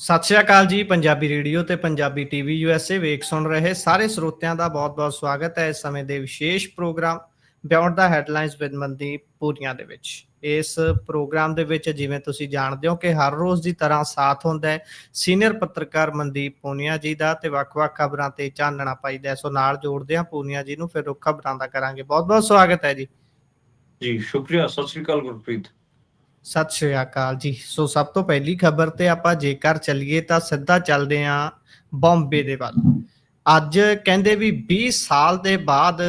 ਸਤਿ ਸ਼੍ਰੀ ਅਕਾਲ ਜੀ। ਪੰਜਾਬੀ ਰੇਡੀਓ ਤੇ ਪੰਜਾਬੀ ਟੀਵੀ USA ਵੇਖ ਸੁਣ ਰਹੇ ਸਾਰੇ ਸਰੋਤਿਆਂ ਦਾ ਬਹੁਤ-ਬਹੁਤ ਸਵਾਗਤ ਹੈ ਇਸ ਸਮੇਂ ਦੇ ਵਿਸ਼ੇਸ਼ programme beyond the headlines with Mandeep ਪੂਰੀਆਂ ਦੇ ਵਿੱਚ। ਇਸ ਪ੍ਰੋਗਰਾਮ ਦੇ ਵਿੱਚ ਜਿਵੇਂ ਤੁਸੀਂ ਜਾਣਦੇ ਹੋ ਕਿ ਹਰ ਰੋਜ਼ ਦੀ ਤਰ੍ਹਾਂ ਸਾਥ ਹੁੰਦਾ ਹੈ ਸੀਨੀਅਰ ਪੱਤਰਕਾਰ ਮਨਦੀਪ ਪੂਨੀਆ ਜੀ ਦਾ ਤੇ ਵੱਖ-ਵੱਖ ਖਬਰਾਂ ਤੇ ਚਾਨਣਾ ਪਾਈਦਾ। ਸੋ ਨਾਲ ਜੋੜਦੇ ਹਾਂ ਪੂਨੀਆ ਜੀ ਨੂੰ, ਫਿਰ ਉਹ ਖਬਰਾਂ ਦਾ ਕਰਾਂਗੇ। ਬਹੁਤ-ਬਹੁਤ ਸਵਾਗਤ ਹੈ ਜੀ। ਜੀ ਸ਼ੁਕਰੀਆ। ਸਤਿ ਸ਼੍ਰੀ ਅਕਾਲ ਗੁਰਪ੍ਰੀਤ। ਸਤਿ ਸ਼੍ਰੀ ਅਕਾਲ ਜੀ। ਸੋ ਸਭ ਤੋਂ ਪਹਿਲੀ ਖਬਰ ਤੇ ਆਪਾਂ ਜੇਕਰ ਚੱਲੀਏ ਤਾਂ ਸਿੱਧਾ ਚੱਲਦੇ ਹਾਂ ਬੰਬੇ ਦੇ ਵੱਲ। ਅੱਜ ਕਹਿੰਦੇ ਵੀ 20 ਸਾਲ ਦੇ ਬਾਅਦ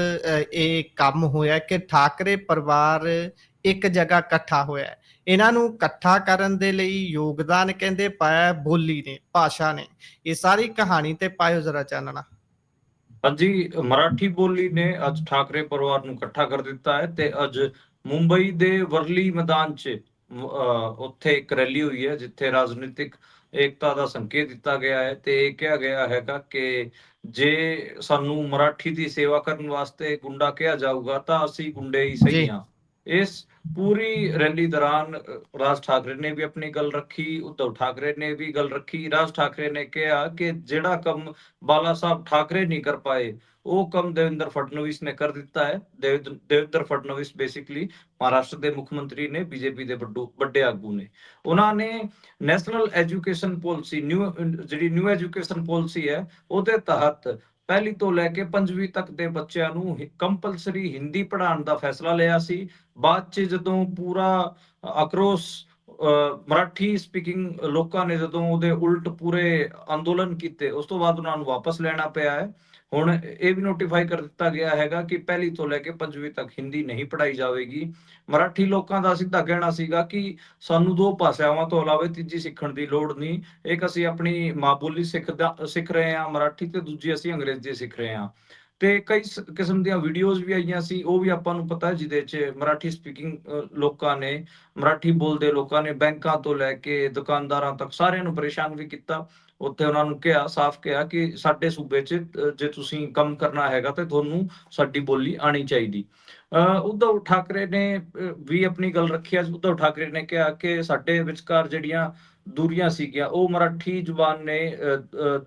ਇਹ ਕੰਮ ਹੋਇਆ ਕਿ ਠਾਕਰੇ ਪਰਿਵਾਰ ਇੱਕ ਜਗ੍ਹਾ ਇਕੱਠਾ ਹੋਇਆ। ਇਹਨਾਂ ਨੂੰ ਇਕੱਠਾ ਕਰਨ ਦੇ ਲਈ ਯੋਗਦਾਨ ਕਹਿੰਦੇ ਪਾਇਆ ਬੋਲੀ ਨੇ, ਭਾਸ਼ਾ ਨੇ। ਇਹ ਸਾਰੀ ਕਹਾਣੀ ਤੇ ਪਾਇਓ ਜ਼ਰਾ ਚਾਨਣਾ। ਹਾਂਜੀ, ਮਰਾਠੀ ਬੋਲੀ ਨੇ ਅੱਜ ਠਾਕਰੇ ਪਰਿਵਾਰ ਨੂੰ ਇਕੱਠਾ ਕਰ ਦਿੱਤਾ ਹੈ ਤੇ ਅੱਜ ਮੁੰਬਈ ਦੇ ਵਰਲੀ ਮੈਦਾਨ 'ਚ ਉੱਥੇ ਇੱਕ ਰੈਲੀ ਹੋਈ ਹੈ ਜਿੱਥੇ ਰਾਜਨੀਤਿਕ ਏਕਤਾ ਦਾ ਸੰਕੇਤ ਦਿੱਤਾ ਗਿਆ ਹੈ ਤੇ ਇਹ ਕਿਹਾ ਗਿਆ ਹੈਗਾ ਕਿ ਜੇ ਸਾਨੂੰ ਮਰਾਠੀ ਦੀ ਸੇਵਾ ਕਰਨ ਵਾਸਤੇ ਗੁੰਡਾ ਕਿਹਾ ਜਾਊਗਾ ਤਾਂ ਅਸੀਂ ਗੁੰਡੇ ਹੀ ਸਹੀ ਜੀ ਹਾਂ। ਇਸ ਪੂਰੀ ਰੈਲੀ ਦੌਰਾਨ ਰਾਜ ਠਾਕਰੇ ਨੇ ਵੀ ਆਪਣੀ ਗੱਲ ਰੱਖੀ, ਉद्धਵ ਠਾਕਰੇ ਨੇ ਵੀ ਗੱਲ ਰੱਖੀ। ਰਾਜ ਠਾਕਰੇ ਨੇ ਕਿਹਾ ਕਿ ਜਿਹੜਾ ਕੰਮ ਬਾਲਾ ਸਾਹਿਬ ਠਾਕਰੇ ਨਹੀਂ ਕਰ ਪਾਏ ਉਹ ਕੰਮ ਦੇवेंद्र फडणवीस ने कर ਦਿੱਤਾ ਹੈ। ਦੇवेंद्र फडणवीस ਬੇਸਿਕਲੀ ਮਹਾਰਾਸ਼ਟਰ ਦੇ ਮੁੱਖ ਮੰਤਰੀ ਨੇ, ਬੀਜੇਪੀ ਦੇ ਵੱਡੇ ਆਗੂ ਨੇ। ਉਹਨਾਂ ਨੇ ਨੈਸ਼ਨਲ ਐਜੂਕੇਸ਼ਨ ਪਾਲਿਸੀ ਜਿਹੜੀ ਨਿਊ ਐਜੂਕੇਸ਼ਨ ਪਾਲਿਸੀ ਹੈ ਉਹਦੇ ਤਹਿਤ ਪਹਿਲੀ ਤੋਂ ਲੈ ਕੇ 5ਵੀਂ ਤੱਕ ਦੇ ਬੱਚਿਆਂ ਨੂੰ ਕੰਪਲਸਰੀ ਹਿੰਦੀ ਪੜ੍ਹਾਉਣ ਦਾ ਫੈਸਲਾ ਲਿਆ ਸੀ। ਬਾਅਦ 'ਚ ਜਦੋਂ ਪੂਰਾ ਆਕਰੋਸ਼ ਮਰਾਠੀ ਸਪੀਕਿੰਗ ਲੋਕਾਂ ਨੇ ਜਦੋਂ ਉਹਦੇ ਉਲਟ ਪੂਰੇ ਅੰਦੋਲਨ ਕੀਤੇ, ਉਸ ਤੋਂ ਬਾਅਦ ਉਹਨਾਂ ਨੂੰ ਵਾਪਸ ਲੈਣਾ ਪਿਆ ਹੈ। ਹੁਣ ਇਹ ਵੀ ਨੋਟੀਫਾਈ ਕਰ ਦਿੱਤਾ ਗਿਆ ਹੈਗਾ ਕਿ ਪਹਿਲੀ ਤੋਂ ਲੈ ਕੇ 5ਵੀਂ ਤੱਕ ਹਿੰਦੀ ਨਹੀਂ ਪੜ੍ਹਾਈ ਜਾਵੇਗੀ। ਮਰਾਠੀ ਲੋਕਾਂ ਦਾ ਸਿੱਧਾ ਕਹਿਣਾ ਸੀਗਾ ਕਿ ਸਾਨੂੰ ਦੋ ਭਾਸ਼ਾਵਾਂ ਤੋਂ ਇਲਾਵਾ ਤੀਜੀ ਸਿੱਖਣ ਦੀ ਲੋੜ ਨਹੀਂ। ਇੱਕ ਅਸੀਂ ਆਪਣੀ ਮਾਂ ਬੋਲੀ ਸਿੱਖ ਰਹੇ ਹਾਂ ਮਰਾਠੀ, ਤੇ ਦੂਜੀ ਅਸੀਂ ਅੰਗਰੇਜ਼ੀ ਸਿੱਖ ਰਹੇ ਹਾਂ। ਤੇ ਕਈ ਕਿਸਮ ਦੀਆਂ ਵੀਡੀਓਜ਼ ਵੀ ਆਈਆਂ ਸੀ, ਉਹ ਵੀ ਆਪਾਂ ਨੂੰ ਪਤਾ ਜਿਹਦੇ 'ਚ ਮਰਾਠੀ ਸਪੀਕਿੰਗ ਲੋਕਾਂ ਨੇ, ਮਰਾਠੀ ਬੋਲਦੇ ਲੋਕਾਂ ਨੇ ਬੈਂਕਾਂ ਤੋਂ ਲੈ ਕੇ ਦੁਕਾਨਦਾਰਾਂ ਤੱਕ ਸਾਰਿਆਂ ਨੂੰ ਪਰੇਸ਼ਾਨ ਵੀ ਕੀਤਾ। ਉੱਥੇ ਉਹਨਾਂ ਨੂੰ ਕਿਹਾ, ਸਾਫ਼ ਕਿਹਾ ਕਿ ਸਾਡੇ ਸੂਬੇ 'ਚ ਜੇ ਤੁਸੀਂ ਕੰਮ ਕਰਨਾ ਹੈਗਾ ਤੇ ਤੁਹਾਨੂੰ ਸਾਡੀ ਬੋਲੀ ਆਣੀ ਚਾਹੀਦੀ। ਉद्धਵ ਠਾਕਰੇ ਨੇ ਵੀ ਆਪਣੀ ਗੱਲ ਰੱਖੀ। ਅੱਜ ਉद्धਵ ਠਾਕਰੇ ਨੇ ਕਿਹਾ ਕਿ ਸਾਡੇ ਵਿਚਕਾਰ ਜਿਹੜੀਆਂ ਦੂਰੀਆਂ ਸੀਗੀਆਂ ਉਹ ਮਰਾਠੀ ਜ਼ੁਬਾਨ ਨੇ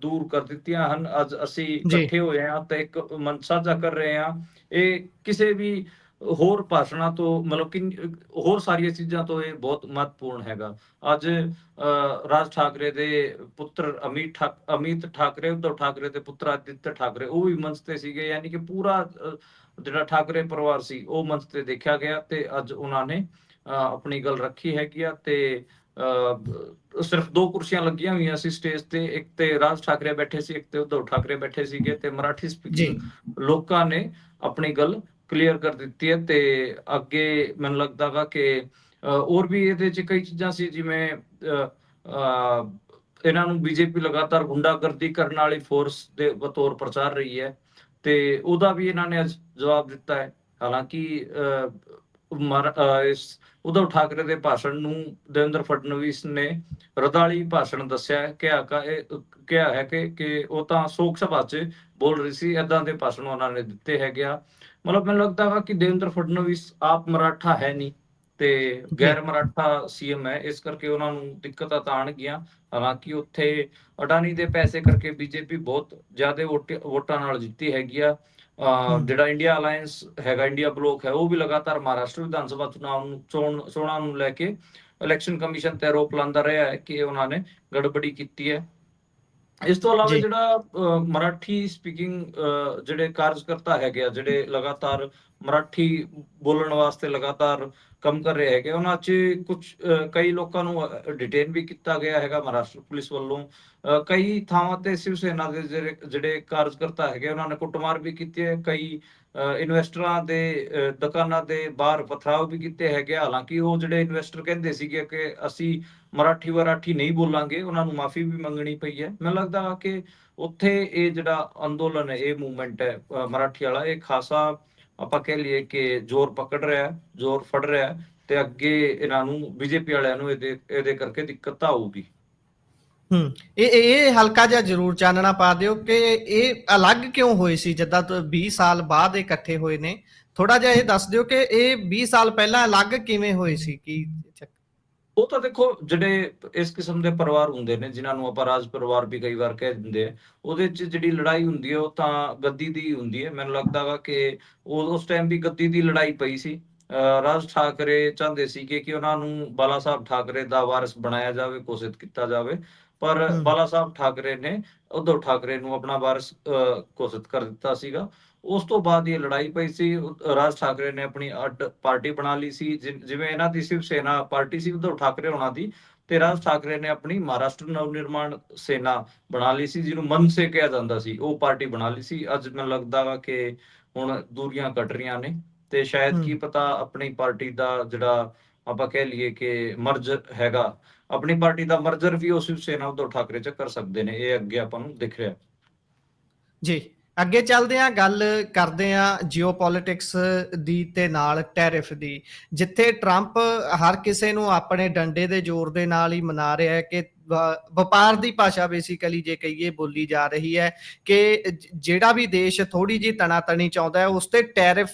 ਦੂਰ ਕਰ ਦਿੱਤੀਆਂ ਹਨ। ਅੱਜ ਅਸੀਂ ਜੀ ਇਕੱਠੇ ਹੋਏ ਹਾਂ ਤੇ ਇੱਕ ਮਨ ਸਾਂਝਾ ਕਰ ਰਹੇ ਹਾਂ। ਇਹ ਕਿਸੇ ਵੀ ਹੋਰ ਭਾਸ਼ਣਾ ਤੋਂ ਮਤਲਬ ਕਿ ਹੋਰ ਸਾਰੀਆਂ ਚੀਜ਼ਾਂ ਤੋਂ ਇਹ ਬਹੁਤ ਮਹੱਤਵਪੂਰਨ ਹੈਗਾ। ਅੱਜ ਰਾਜ ਠਾਕਰੇ ਦੇ ਪੁੱਤਰ ਅਮਿਤ ਠਾਕਰੇ, ਉद्धਵ ਠਾਕਰੇ ਦੇ ਪੁੱਤਰ ਆਦਿੱਤਿਆ ਠਾਕਰੇ, ਉਹ ਵੀ ਮੰਚ ਤੇ ਸੀਗੇ। ਯਾਨੀ ਕਿ ਪੂਰਾ ਜਿਹੜਾ ਠਾਕਰੇ ਪਰਿਵਾਰ ਸੀ ਉਹ ਮੰਚ ਤੇ ਦੇਖਿਆ ਗਿਆ ਤੇ ਅੱਜ ਉਹਨਾਂ ਨੇ ਆਪਣੀ ਗੱਲ ਰੱਖੀ ਹੈਗੀ ਆ। ਤੇ ਸਿਰਫ ਦੋ ਕੁਰਸੀਆਂ ਲੱਗੀਆਂ ਹੋਈਆਂ ਸੀ ਸਟੇਜ ਤੇ, ਇੱਕ ਤੇ ਰਾਜ ਠਾਕਰੇ ਬੈਠੇ ਸੀ, ਇੱਕ ਤੇ ਉद्धਵ ਠਾਕਰੇ ਬੈਠੇ ਸੀਗੇ। ਤੇ ਮਰਾਠੀ ਜੀ ਸਪੀਕਿੰਗ ਲੋਕਾਂ ਨੇ ਆਪਣੀ ਗੱਲ ਕਲੀਅਰ ਕਰ ਦਿੱਤੀ ਹੈ। ਤੇ ਅੱਗੇ ਮੈਨੂੰ ਲੱਗਦਾ ਵਾ ਕਿ ਹੋਰ ਵੀ ਇਹਦੇ 'ਚ ਕਈ ਚੀਜ਼ਾਂ ਸੀ, ਜਿਵੇਂ ਇਹਨਾਂ ਨੂੰ ਬੀਜੇਪੀ ਲਗਾਤਾਰ ਗੁੰਡਾਗਰਦੀ ਕਰਨ ਵਾਲੀ ਫੋਰਸ ਦੇ ਬਤੌਰ ਪ੍ਰਚਾਰ ਰਹੀ ਹੈ ਤੇ ਉਹਦਾ ਵੀ ਇਹਨਾਂ ਨੇ ਅੱਜ ਜਵਾਬ ਦਿੱਤਾ ਹੈ। ਹਾਲਾਂਕਿ ਇਸ ਉद्धਵ ਠਾਕਰੇ ਦੇ ਭਾਸ਼ਣ ਨੂੰ ਦੇवेंद्र फडणवीस ਨੇ ਰਦਾਲੀ ਭਾਸ਼ਣ ਦੱਸਿਆ। ਕਿਹਾ ਹੈ ਕਿ ਉਹ ਤਾਂ ਸ਼ੋਕ ਸਭਾ 'ਚ ਬੋਲ ਰਹੀ ਸੀ। ਏਦਾਂ ਦੇ ਭਾਸ਼ਣ ਉਹਨਾਂ ਨੇ ਦਿੱਤੇ ਹੈਗੇ ਆ। ਮਤਲਬ ਮੈਨੂੰ ਲੱਗਦਾ ਵਾ ਕਿ ਦੇवेंद्र फडणवीस ਆਪ ਮਰਾਠਾ ਹੈ ਨਹੀਂ ਤੇ ਜੀ ਗੈਰ ਮਰਾਠਾ ਸੀਐਮ ਹੈ, ਇਸ ਕਰਕੇ ਉਹਨਾਂ ਨੂੰ ਦਿੱਕਤਾਂ ਤਾਂ ਆਉਣਗੀਆਂ। ਹਾਲਾਂਕਿ ਉੱਥੇ ਅਡਾਨੀ ਦੇ ਪੈਸੇ ਕਰਕੇ ਬੀਜੇਪੀ ਬਹੁਤ ਜ਼ਿਆਦਾ ਵੋਟਾਂ ਨਾਲ ਜਿੱਤੀ ਹੈਗੀ ਆ। ਜਿਹੜਾ ਇੰਡੀਆ ਅਲਾਇੰਸ ਹੈਗਾ, ਇੰਡੀਆ ਬਲੋਕ ਹੈ, ਉਹ ਵੀ ਲਗਾਤਾਰ ਮਹਾਰਾਸ਼ਟਰ ਵਿਧਾਨ ਸਭਾ ਚੋਣਾਂ ਨੂੰ ਲੈ ਕੇ ਇਲੈਕਸ਼ਨ ਕਮਿਸ਼ਨ ਤੇ ਆਰੋਪ ਲਾਉਂਦਾ ਰਿਹਾ ਹੈ ਕਿ ਉਹਨਾਂ ਨੇ ਗੜਬੜੀ ਕੀਤੀ ਹੈ। ਇਸ ਤੋਂ ਇਲਾਵਾ ਜੀ ਜਿਹੜਾ ਮਰਾਠੀ ਸਪੀਕਿੰਗ ਜਿਹੜੇ ਕਾਰਜਕਰਤਾ ਹੈਗੇ ਆ, ਜਿਹੜੇ ਲਗਾਤਾਰ ਮਰਾਠੀ ਬੋਲਣ ਵਾਸਤੇ ਲਗਾਤਾਰ ਕੰਮ ਕਰ ਰਹੇ ਹੈਗੇ, ਉਹਨਾਂ 'ਚ ਕਈ ਲੋਕਾਂ ਨੂੰ ਡਿਟੇਨ ਵੀ ਕੀਤਾ ਗਿਆ ਹੈਗਾ ਮਹਾਰਾਸ਼ਟਰ ਪੁਲਿਸ ਵੱਲੋਂ। ਕਈ ਥਾਵਾਂ ਤੇ ਸ਼ਿਵ ਸੈਨਾ ਦੇ ਜਿਹੜੇ ਕਾਰਜਕਰਤਾ ਹੈਗੇ ਉਹਨਾਂ ਨੇ ਕੁੱਟਮਾਰ ਵੀ ਕੀਤੀ ਹੈ। ਕਈ ਇਨਵੈਸਟਰਾਂ ਦੇ ਦੁਕਾਨਾਂ ਦੇ ਬਾਹਰ ਪਥਰਾਵ ਵੀ ਕੀਤੇ ਹੈਗੇ। ਹਾਲਾਂਕਿ ਉਹ ਜਿਹੜੇ ਇਨਵੈਸਟਰ ਕਹਿੰਦੇ ਸੀਗੇ ਕਿ ਅਸੀਂ ਮਰਾਠੀ ਨਹੀਂ ਬੋਲਾਂਗੇ, ਉਹਨਾਂ ਨੂੰ ਮਾਫੀ ਵੀ ਮੰਗਣੀ ਪਈ ਹੈ। ਮੈਨੂੰ ਲੱਗਦਾ ਕਿ ਉੱਥੇ ਇਹ ਜਿਹੜਾ ਅੰਦੋਲਨ ਹੈ, ਇਹ ਮੂਵਮੈਂਟ ਹੈ ਮਰਾਠੀ ਵਾਲਾ, ਇਹ ਖਾਸਾ ਆਪਾਂ ਕਹਿ ਲਈਏ ਕਿ ਜ਼ੋਰ ਫੜ ਰਿਹਾ ਤੇ ਅੱਗੇ ਇਹਨਾਂ ਨੂੰ ਬੀਜੇਪੀ ਵਾਲਿਆਂ ਨੂੰ ਇਹਦੇ ਕਰਕੇ ਦਿੱਕਤ ਤਾਂ ਆਊਗੀ। ਇਹ ਹਲਕਾ ਜਿਹਾ ਜ਼ਰੂਰ ਚਾਨਣਾ ਪਾ ਦਿਓ ਕਿ ਇਹ ਅਲੱਗ ਕਿਉਂ ਹੋਏ ਸੀ। ਜਿੱਦਾਂ 20 ਸਾਲ ਬਾਅਦ ਇਹ ਇਕੱਠੇ ਹੋਏ ਨੇ, ਥੋੜਾ ਜਿਹਾ ਇਹ ਦੱਸ ਦਿਓ ਕਿ ਇਹ 20 ਸਾਲ ਪਹਿਲਾਂ ਅਲੱਗ ਕਿਵੇਂ ਹੋਏ ਸੀ। ਕੀ ਉਹ ਤਾਂ ਦੇਖੋ ਜਿਹੜੇ ਇਸ ਕਿਸਮ ਦੇ ਪਰਿਵਾਰ ਹੁੰਦੇ ਨੇ, ਜਿਨ੍ਹਾਂ ਨੂੰ ਆਪਾਂ ਰਾਜ ਪਰਿਵਾਰ ਵੀ ਕਈ ਵਾਰ ਕਹਿ ਦਿੰਦੇ ਆ, ਉਹਦੇ 'ਚ ਜਿਹੜੀ ਲੜਾਈ ਹੁੰਦੀ ਹੈ ਉਹ ਤਾਂ ਗੱਦੀ ਦੀ ਹੁੰਦੀ ਹੈ। ਮੈਨੂੰ ਲੱਗਦਾ ਵਾ ਕਿ ਉਸ ਟਾਈਮ ਵੀ ਗੱਦੀ ਦੀ ਲੜਾਈ ਪਈ ਸੀ। ਰਾਜ ਠਾਕਰੇ ਚਾਹੁੰਦੇ ਸੀਗੇ ਕਿ ਉਹਨਾਂ ਨੂੰ ਬਾਲਾ ਸਾਹਿਬ ਠਾਕਰੇ ਦਾ ਵਾਰਿਸ ਬਣਾਇਆ ਜਾਵੇ, ਘੋਸ਼ਿਤ ਕੀਤਾ ਜਾਵੇ, ਪਰ ਹੂੰ ਬਾਲਾ ਸਾਹਿਬ ਠਾਕਰੇ ਨੇ ਉद्धਵ ਠਾਕਰੇ ਨੂੰ ਆਪਣਾ ਵਾਰਿਸ ਘੋਸ਼ਿਤ ਕਰ ਦਿੱਤਾ ਸੀਗਾ। ਉਸ ਤੋਂ ਬਾਅਦ ਇਹ ਲੜਾਈ ਪਈ ਸੀ। ਰਾਜ ਠਾਕਰੇ ਨੇ ਆਪਣੀ ਅੱਡ ਪਾਰਟੀ ਬਣਾ ਲਈ ਸੀ, ਜਿਵੇਂ ਇਹਨਾਂ ਦੀ ਸ਼ਿਵ ਸੈਨਾ ਪਾਰਟੀ ਸੀ ਉद्धਵ ਠਾਕਰੇ ਹੋਣਾ ਦੀ, ਤੇ ਰਾਜ ਠਾਕਰੇ ਨੇ ਆਪਣੀ ਮਹਾਰਾਸ਼ਟਰ ਨਵ ਨਿਰਮਾਣ ਸੈਨਾ ਬਣਾ ਲਈ ਸੀ, ਜਿਹਨੂੰ ਮਨਸੇ ਕਿਹਾ ਜਾਂਦਾ ਸੀ, ਉਹ ਪਾਰਟੀ ਬਣਾ ਲਈ ਸੀ। ਅੱਜ ਮੈਨੂੰ ਲੱਗਦਾ ਵਾ ਕਿ ਹੁਣ ਦੂਰੀਆਂ ਕੱਟ ਰਹੀਆਂ ਨੇ, ਤੇ ਸ਼ਾਇਦ ਕੀ ਹੂੰ ਪਤਾ ਆਪਣੀ ਪਾਰਟੀ ਦਾ ਜਿਹੜਾ ਆਪਾਂ ਕਹਿ ਲਈਏ ਕਿ ਮਰਜਰ ਹੈਗਾ, ਆਪਣੀ ਪਾਰਟੀ ਦਾ ਮਰਜਰ ਵੀ ਉਹ ਸ਼ਿਵ ਸੈਨਾ ਉद्धਵ ਠਾਕਰੇ ਚ ਕਰ ਸਕਦੇ ਨੇ। ਇਹ ਅੱਗੇ ਆਪਾਂ ਨੂੰ ਦਿਖ ਰਿਹਾ। ਜੀ, ਅੱਗੇ ਚੱਲਦੇ ਹਾਂ, ਗੱਲ ਕਰਦੇ ਹਾਂ ਜੀਓਪੋਲਿਟਿਕਸ ਦੀ ਤੇ ਨਾਲ ਟੈਰਿਫ ਦੀ, ਜਿੱਥੇ ਟਰੰਪ ਹਰ ਕਿਸੇ ਨੂੰ ਆਪਣੇ ਡੰਡੇ ਦੇ ਜ਼ੋਰ ਦੇ ਨਾਲ ਹੀ ਮਨਾ ਰਿਹਾ ਹੈ ਕਿ ਵਪਾਰ ਦੀ ਭਾਸ਼ਾ ਬੇਸਿਕਲੀ ਜੇ ਕਹੀਏ ਬੋਲੀ ਜਾ ਰਹੀ ਹੈ ਕਿ ਜਿਹੜਾ ਵੀ ਦੇਸ਼ ਥੋੜੀ ਜਿਹੀ ਤਣਾਤਣੀ ਚਾਹੁੰਦਾ ਹੈ ਉਸ ਤੇ ਟੈਰਿਫ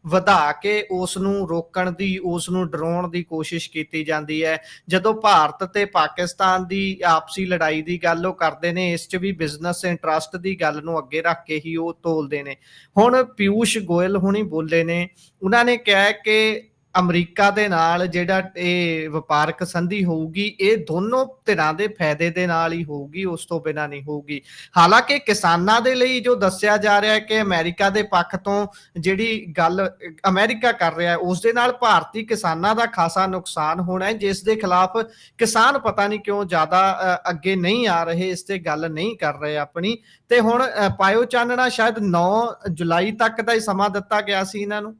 ਵਧਾ ਕੇ ਉਸ ਨੂੰ ਰੋਕਣ ਦੀ, ਉਸ ਨੂੰ ਡਰਾਉਣ ਦੀ ਕੋਸ਼ਿਸ਼ ਕੀਤੀ ਜਾਂਦੀ ਹੈ। ਜਦੋਂ ਭਾਰਤ ਤੇ ਪਾਕਿਸਤਾਨ ਦੀ ਆਪਸੀ ਲੜਾਈ ਦੀ ਗੱਲ ਉਹ ਕਰਦੇ ਨੇ, ਇਸ 'ਚ ਵੀ ਬਿਜ਼ਨਸ ਇੰਟਰਸਟ ਦੀ ਗੱਲ ਨੂੰ ਅੱਗੇ ਰੱਖ ਕੇ ਹੀ ਉਹ ਤੋਲਦੇ ਨੇ। ਹੁਣ ਪਿਊਸ਼ ਗੋਇਲ ਹੁਣੀ ਬੋਲੇ ਨੇ, ਉਹਨਾਂ ਨੇ ਕਿਹਾ ਕਿ ਅਮਰੀਕਾ ਦੇ ਨਾਲ ਜਿਹੜਾ ਇਹ ਵਪਾਰਕ ਸੰਧੀ ਹੋਊਗੀ ਇਹ ਦੋਨੋਂ ਧਿਰਾਂ ਦੇ ਫਾਇਦੇ ਦੇ ਨਾਲ ਹੀ ਹੋਊਗੀ, ਉਸ ਤੋਂ ਬਿਨਾਂ ਨਹੀਂ ਹੋਊਗੀ। ਹਾਲਾਂਕਿ ਕਿਸਾਨਾਂ ਦੇ ਲਈ ਜੋ ਦੱਸਿਆ ਜਾ ਰਿਹਾ ਹੈ ਕਿ ਅਮਰੀਕਾ ਦੇ ਪੱਖ ਤੋਂ ਜਿਹੜੀ ਗੱਲ ਅਮਰੀਕਾ ਕਰ ਰਿਹਾ ਹੈ ਉਸ ਦੇ ਨਾਲ ਭਾਰਤੀ ਕਿਸਾਨਾਂ ਦਾ ਖਾਸਾ ਨੁਕਸਾਨ ਹੋਣਾ ਹੈ, ਜਿਸ ਦੇ ਖਿਲਾਫ ਕਿਸਾਨ ਪਤਾ ਨਹੀਂ ਕਿਉਂ ਜ਼ਿਆਦਾ ਅੱਗੇ ਨਹੀਂ ਆ ਰਹੇ, ਇਸ ਤੇ ਗੱਲ ਨਹੀਂ ਕਰ ਰਹੇ ਆਪਣੀ। ਤੇ ਹੁਣ ਪਾਇਓ ਚਾਨਣਾ ਸ਼ਾਇਦ 9 ਜੁਲਾਈ ਤੱਕ ਦਾ ਹੀ ਸਮਾਂ ਦਿੱਤਾ ਗਿਆ ਸੀ ਇਹਨਾਂ ਨੂੰ।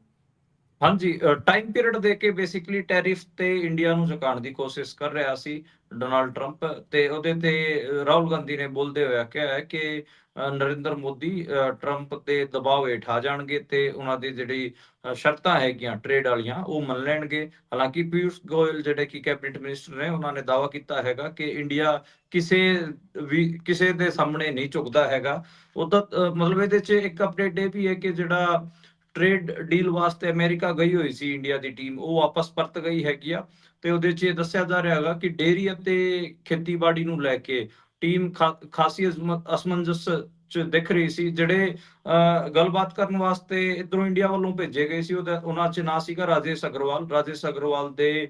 ਹਾਂਜੀ, ਟਾਈਮ ਪੀਰੀਅਡ ਦੇ ਕੇ ਬੇਸਿਕਲੀ ਟੈਰਿਫ ਤੇ ਇੰਡੀਆ ਨੂੰ ਝੁਕਾਉਣ ਦੀ ਕੋਸ਼ਿਸ਼ ਕਰ ਰਿਹਾ ਸੀ ਡੋਨਾਲਡ ਟਰੰਪ, ਤੇ ਉਹਦੇ ਤੇ ਰਾਹੁਲ ਗਾਂਧੀ ਨੇ ਬੋਲਦੇ ਹੋਇਆ ਕਿਹਾ ਹੈ ਕਿ ਨਰਿੰਦਰ ਮੋਦੀ ਟਰੰਪ ਦੇ ਦਬਾਅ ਹੇਠ ਆ ਜਾਣਗੇ ਤੇ ਉਹਨਾਂ ਦੀ ਜਿਹੜੀ ਸ਼ਰਤਾਂ ਹੈਗੀਆਂ ਟ੍ਰੇਡ ਵਾਲੀਆਂ ਉਹ ਮੰਨ ਲੈਣਗੇ। ਹਾਲਾਂਕਿ ਪਿਊਸ਼ ਗੋਇਲ ਜਿਹੜੇ ਕਿ ਕੈਬਨਿਟ ਮਿਨਿਸਟਰ ਨੇ, ਉਹਨਾਂ ਨੇ ਦਾਅਵਾ ਕੀਤਾ ਹੈਗਾ ਕਿ ਇੰਡੀਆ ਕਿਸੇ ਦੇ ਸਾਹਮਣੇ ਨਹੀਂ ਝੁਕਦਾ ਹੈਗਾ। ਉਹਦਾ ਮਤਲਬ ਇਹਦੇ 'ਚ ਇੱਕ ਅਪਡੇਟ ਇਹ ਵੀ ਹੈ ਕਿ ਜਿਹੜਾ ਟ੍ਰੇਡ ਡੀਲ ਵਾਸਤੇ ਅਮਰੀਕਾ ਗਈ ਹੋਈ ਸੀ ਇੰਡੀਆ ਦੀ ਟੀਮ, ਉਹ ਵਾਪਸ ਪਰਤ ਗਈ ਹੈਗੀ ਆ। ਤੇ ਉਹਦੇ 'ਚ ਇਹ ਦੱਸਿਆ ਜਾ ਰਿਹਾ ਹੈਗਾ ਕਿ ਡੇਅਰੀ ਅਤੇ ਖੇਤੀਬਾੜੀ ਨੂੰ ਲੈ ਕੇ ਟੀਮ ਖਾਸੀ ਅਸਮੰਜਸ ਚ ਦਿਖ ਰਹੀ ਸੀ। ਜਿਹੜੇ ਗੱਲਬਾਤ ਕਰਨ ਵਾਸਤੇ ਇਧਰੋਂ ਇੰਡੀਆ ਵੱਲੋਂ ਭੇਜੇ ਗਏ ਸੀ, ਉਹਨਾਂ 'ਚ ਨਾਂ ਸੀਗਾ ਰਾਜੇਸ਼ ਅਗਰਵਾਲ ਦੇ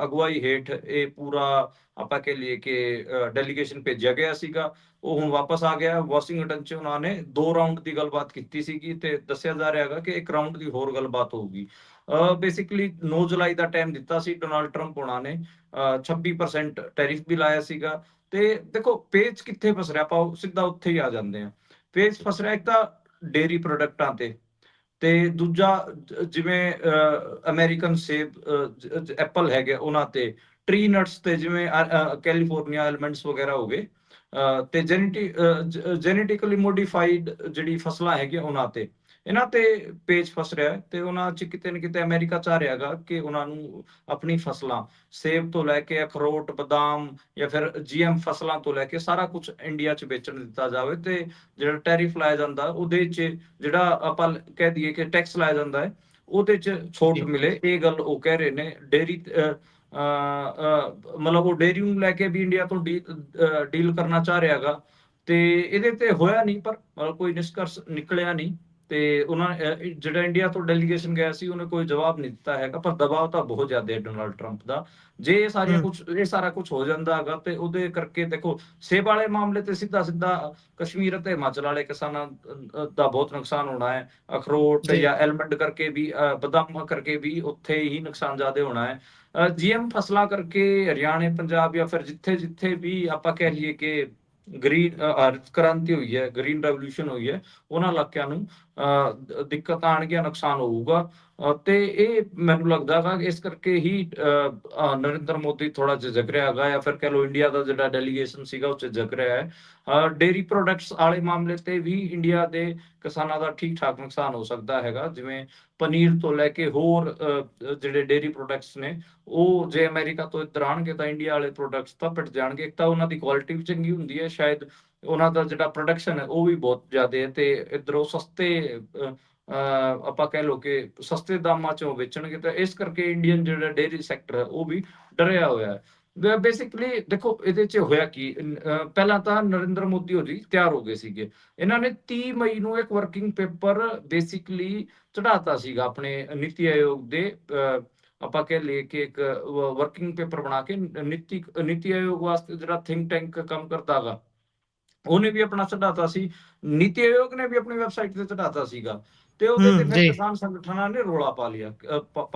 ਅਗਵਾਈ ਹੇਠ ਇਹ ਪੂਰਾ ਆਪਾਂ ਕਹਿ ਲਈਏ ਕਿ ਡੈਲੀਗੇਸ਼ਨ ਭੇਜਿਆ ਗਿਆ ਸੀਗਾ। ਉਹ ਹੁਣ ਵਾਪਸ ਆ ਗਿਆ ਵਾਸ਼ਿੰਗਟਨ 'ਚ। ਉਹਨਾਂ ਨੇ 2 ਰਾਊਂਡ ਦੀ ਗੱਲਬਾਤ ਕੀਤੀ ਸੀਗੀ ਤੇ ਦੱਸਿਆ ਜਾ ਰਿਹਾ ਹੈਗਾ ਕਿ 1 ਰਾਊਂਡ ਦੀ ਹੋਰ ਗੱਲਬਾਤ ਹੋਊਗੀ। ਬੇਸਿਕਲੀ 9 ਜੁਲਾਈ ਦਾ ਟਾਈਮ ਦਿੱਤਾ ਸੀ ਡੋਨਾਲਡ ਟਰੰਪ ਹੋਣਾ ਨੇ। 26% ਟੈਰਿਫ ਵੀ ਲਾਇਆ ਸੀਗਾ। ਤੇ ਦੇਖੋ ਪੇਚ ਕਿੱਥੇ ਫਸ ਰਿਹਾ, ਆਪਾਂ ਸਿੱਧਾ ਉੱਥੇ ਹੀ ਆ ਜਾਂਦੇ ਹਾਂ। ਪੇਚ ਫਸ ਰਿਹਾ ਇੱਕ ਤਾਂ ਡੇਰੀ ਪ੍ਰੋਡਕਟਾਂ ਤੇ ਦੂਜਾ ਜਿਵੇਂ ਅਮਰੀਕਨ ਸੇਬ, ਐਪਲ ਹੈਗੇ ਉਹਨਾਂ ਤੇ, ਟਰੀ ਨਟਸ ਤੇ ਜਿਵੇਂ ਕੈਲੀਫੋਰਨੀਆ ਐਲਮੰਡਸ ਵਗੈਰਾ ਹੋ ਗਏ, ਤੇ ਜੈਨੇਟਿਕਲੀ ਮੋਡੀਫਾਈਡ ਜਿਹੜੀ ਫਸਲਾਂ ਹੈਗੀਆਂ ਉਹਨਾਂ ਤੇ, ਇਹਨਾਂ ਤੇ ਪੇਚ ਫਸ ਰਿਹਾ ਹੈ। ਤੇ ਉਹਨਾਂ 'ਚ ਕਿਤੇ ਨਾ ਕਿਤੇ ਅਮਰੀਕਾ ਚਾਹ ਰਿਹਾ ਹੈਗਾ ਕਿ ਉਹਨਾਂ ਨੂੰ ਆਪਣੀ ਫਸਲਾਂ, ਸੇਬ ਤੋਂ ਲੈ ਕੇ ਅਖਰੋਟ, ਬਦਾਮ ਜਾਂ ਫਿਰ ਜੀਐਮ ਫਸਲਾਂ ਤੋਂ ਲੈ ਕੇ ਸਾਰਾ ਕੁਝ ਇੰਡੀਆ 'ਚ ਵੇਚਣ ਦਿੱਤਾ ਜਾਵੇ, ਤੇ ਜਿਹੜਾ ਟੈਰਿਫ ਲਾਇਆ ਜਾਂਦਾ ਉਹਦੇ 'ਚ ਜਿਹੜਾ ਆਪਾਂ ਕਹਿ ਦਈਏ ਕਿ ਟੈਕਸ ਲਾਇਆ ਜਾਂਦਾ ਹੈ ਉਹਦੇ 'ਚ ਛੋਟ ਮਿਲੇ। ਇਹ ਗੱਲ ਉਹ ਕਹਿ ਰਹੇ ਨੇ। ਡੇਰੀ ਮਤਲਬ ਉਹ ਡੇਰੀ ਨੂੰ ਲੈ ਕੇ ਵੀ ਇੰਡੀਆ ਤੋਂ ਡੀਲ ਕਰਨਾ ਚਾਹ ਰਿਹਾ ਹੈਗਾ, ਤੇ ਇਹਦੇ ਤੇ ਹੋਇਆ ਨਹੀਂ, ਪਰ ਮਤਲਬ ਕੋਈ ਨਿਸ਼ਕਰਸ਼ ਨਿਕਲਿਆ ਨਹੀਂ। ਤੇ ਉਹਨਾਂ ਜਿਹੜਾ ਇੰਡੀਆ ਤੋਂ ਡੈਲੀਗੇਸ਼ਨ ਗਿਆ ਸੀ ਉਹਨੇ ਕੋਈ ਜਵਾਬ ਨਹੀਂ ਦਿੱਤਾ ਹੈਗਾ, ਪਰ ਦਬਾਅ ਤਾਂ ਬਹੁਤ ਜ਼ਿਆਦਾ ਹੈ ਡੋਨਾਲਡ ਟਰੰਪ ਦਾ। ਜੇ ਇਹ ਸਾਰਾ ਕੁਝ ਹੋ ਜਾਂਦਾ ਹੈਗਾ ਤੇ ਉਹਦੇ ਕਰਕੇ ਦੇਖੋ ਸੇਬ ਵਾਲੇ ਮਾਮਲੇ ਤੇ ਸਿੱਧਾ ਕਸ਼ਮੀਰ ਅਤੇ ਹਿਮਾਚਲ ਵਾਲੇ ਕਿਸਾਨਾਂ ਦਾ ਬਹੁਤ ਨੁਕਸਾਨ ਹੋਣਾ ਹੈ। ਅਖਰੋਟ ਜੀ ਜਾਂ ਐਲਮੰਡ ਕਰਕੇ ਵੀ, ਬਦਾਮ ਕਰਕੇ ਵੀ ਉੱਥੇ ਹੀ ਨੁਕਸਾਨ ਜ਼ਿਆਦਾ ਹੋਣਾ ਹੈ। ਜੀਐਮ ਫਸਲਾਂ ਕਰਕੇ ਹਰਿਆਣੇ, ਪੰਜਾਬ ਜਾਂ ਫਿਰ ਜਿੱਥੇ ਵੀ ਆਪਾਂ ਕਹਿ ਲਈਏ ਕਿ ਗ੍ਰੀਨ ਕ੍ਰਾਂਤੀ ਹੋਈ ਹੈ, ਗ੍ਰੀਨ ਰੈਵੋਲੂਸ਼ਨ ਹੋਈ ਹੈ, ਉਹਨਾਂ ਇਲਾਕਿਆਂ ਨੂੰ ਦਿੱਕਤ ਆਣਗੀਆਂ, ਨੁਕਸਾਨ ਹੋਊਗਾ। ਤੇ ਇਹ ਮੈਨੂੰ ਲੱਗਦਾ ਵਾ ਇਸ ਕਰਕੇ ਹੀ ਨਰਿੰਦਰ ਮੋਦੀ ਥੋੜਾ ਝਿਜਕ ਰਿਹਾ ਹੈਗਾ, ਜਾਂ ਫਿਰ ਕਹਿ ਲਓ ਇੰਡੀਆ ਦਾ ਜਿਹੜਾ ਡੈਲੀਗੇਸ਼ਨ ਸੀਗਾ ਉਹ ਝਿਜਕ ਰਿਹਾ ਹੈ। ਡੇਰੀ ਪ੍ਰੋਡਕਟਸ ਵਾਲੇ ਮਾਮਲੇ ਤੇ ਵੀ ਇੰਡੀਆ ਦੇ ਕਿਸਾਨਾਂ ਦਾ ਠੀਕ ਠਾਕ ਨੁਕਸਾਨ ਹੋ ਸਕਦਾ ਹੈਗਾ। ਜਿਵੇਂ ਪਨੀਰ ਤੋਂ ਲੈ ਕੇ ਹੋਰ ਜਿਹੜੇ ਡੇਰੀ ਪ੍ਰੋਡਕਟਸ ਨੇ, ਉਹ ਜੇ ਅਮਰੀਕਾ ਤੋਂ ਇੱਧਰ ਆਉਣਗੇ ਤਾਂ ਇੰਡੀਆ ਵਾਲੇ ਪ੍ਰੋਡਕਟਸ ਤਾਂ ਪਿੱਟ ਜਾਣਗੇ। ਇੱਕ ਤਾਂ ਉਹਨਾਂ ਦੀ ਕੁਆਲਿਟੀ ਵੀ ਚੰਗੀ ਹੁੰਦੀ ਹੈ, ਸ਼ਾਇਦ ਉਹਨਾਂ ਦਾ ਜਿਹੜਾ ਪ੍ਰੋਡਕਸ਼ਨ ਹੈ ਉਹ ਵੀ ਬਹੁਤ ਜ਼ਿਆਦਾ ਹੈ, ਤੇ ਇੱਧਰੋਂ ਸਸਤੇ ਆਪਾਂ ਕਹਿ ਲਓ ਕਿ ਸਸਤੇ ਦਾਮਾਂ 'ਚੋਂ ਵੇਚਣਗੇ, ਤਾਂ ਇਸ ਕਰਕੇ ਇੰਡੀਅਨ ਜਿਹੜਾ ਡੇਅਰੀ ਸੈਕਟਰ ਹੈ ਉਹ ਵੀ ਡਰਿਆ ਹੋਇਆ ਹੈ। ਬੇਸਿਕਲੀ ਦੇਖੋ ਇਹਦੇ 'ਚ ਹੋਇਆ ਕੀ, ਪਹਿਲਾਂ ਤਾਂ ਨਰਿੰਦਰ ਮੋਦੀ ਹੋਰੀ ਤਿਆਰ ਹੋ ਗਏ ਸੀਗੇ। ਇਹਨਾਂ ਨੇ 30 ਮਈ ਨੂੰ ਇੱਕ ਵਰਕਿੰਗ ਪੇਪਰ ਬੇਸਿਕਲੀ ਚੜਾਤਾ ਸੀਗਾ ਆਪਣੇ ਨੀਤੀ ਆਯੋਗ ਦੇ, ਆਪਾਂ ਕਹਿ ਲਈਏ ਕਿ ਇੱਕ ਵਰਕਿੰਗ ਪੇਪਰ ਬਣਾ ਕੇ ਨੀਤੀ ਆਯੋਗ ਵਾਸਤੇ ਜਿਹੜਾ ਥਿੰਕ ਟੈਂਕ ਕੰਮ ਕਰਦਾ ਗਾ, ਉਹਨੇ ਵੀ ਆਪਣਾ ਚੜਾਤਾ ਸੀ, ਨੀਤੀ ਆਯੋਗ ਨੇ ਵੀ ਆਪਣੀ ਵੈਬਸਾਈਟ ਤੇ ਚੜਾਤਾ ਸੀਗਾ। ਤੇ ਉਹਦੇ ਤੇ ਫਿਰ ਜੀ ਕਿਸਾਨ ਸੰਗਠਨਾਂ ਨੇ ਰੋਲਾ ਪਾ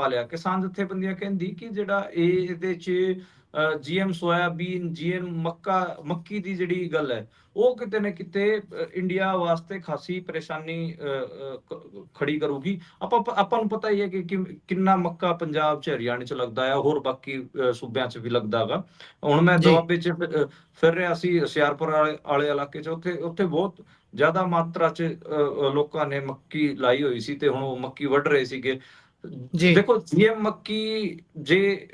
ਲਿਆ। ਕਿਸਾਨ ਜਥੇਬੰਦੀਆਂ ਕਹਿੰਦੀ ਕਿ ਜਿਹੜਾ ਇਹਦੇ 'ਚ ਜੀਐਮ ਸੋਇਆਬੀਨ, ਜੀਐਮ ਮੱਕੀ ਦੀ ਜਿਹੜੀ ਗੱਲ ਹੈ, ਉਹ ਕਿਤੇ ਨਾ ਕਿਤੇ ਇੰਡੀਆ ਵਾਸਤੇ ਖਾਸੀ ਪਰੇਸ਼ਾਨੀ ਖੜੀ ਕਰੂਗੀ। ਆਪਾਂ ਨੂੰ ਪਤਾ ਹੀ ਹੈ ਕਿ ਕਿੰਨਾ ਮੱਕਾ ਪੰਜਾਬ 'ਚ, ਹਰਿਆਣੇ 'ਚ ਲੱਗਦਾ ਹੈ, ਹੋਰ ਬਾਕੀ ਸੂਬਿਆਂ 'ਚ ਵੀ ਲੱਗਦਾ ਗਾ। ਹੁਣ ਮੈਂ ਜੀ ਦੁਆਬੇ 'ਚ ਫਿਰ ਰਿਹਾ ਸੀ, ਹੁਸ਼ਿਆਰਪੁਰ ਵਾਲੇ ਇਲਾਕੇ 'ਚ, ਉੱਥੇ ਬਹੁਤ ਜ਼ਿਆਦਾ ਮਾਤਰਾ 'ਚ ਲੋਕਾਂ ਨੇ ਮੱਕੀ ਲਾਈ ਹੋਈ ਸੀ, ਤੇ ਹੁਣ ਉਹ ਮੱਕੀ ਵੱਢ ਰਹੇ ਸੀਗੇ। ਜੀ ਦੇਖੋ ਜੀਐਮ ਮੱਕੀ ਜੇ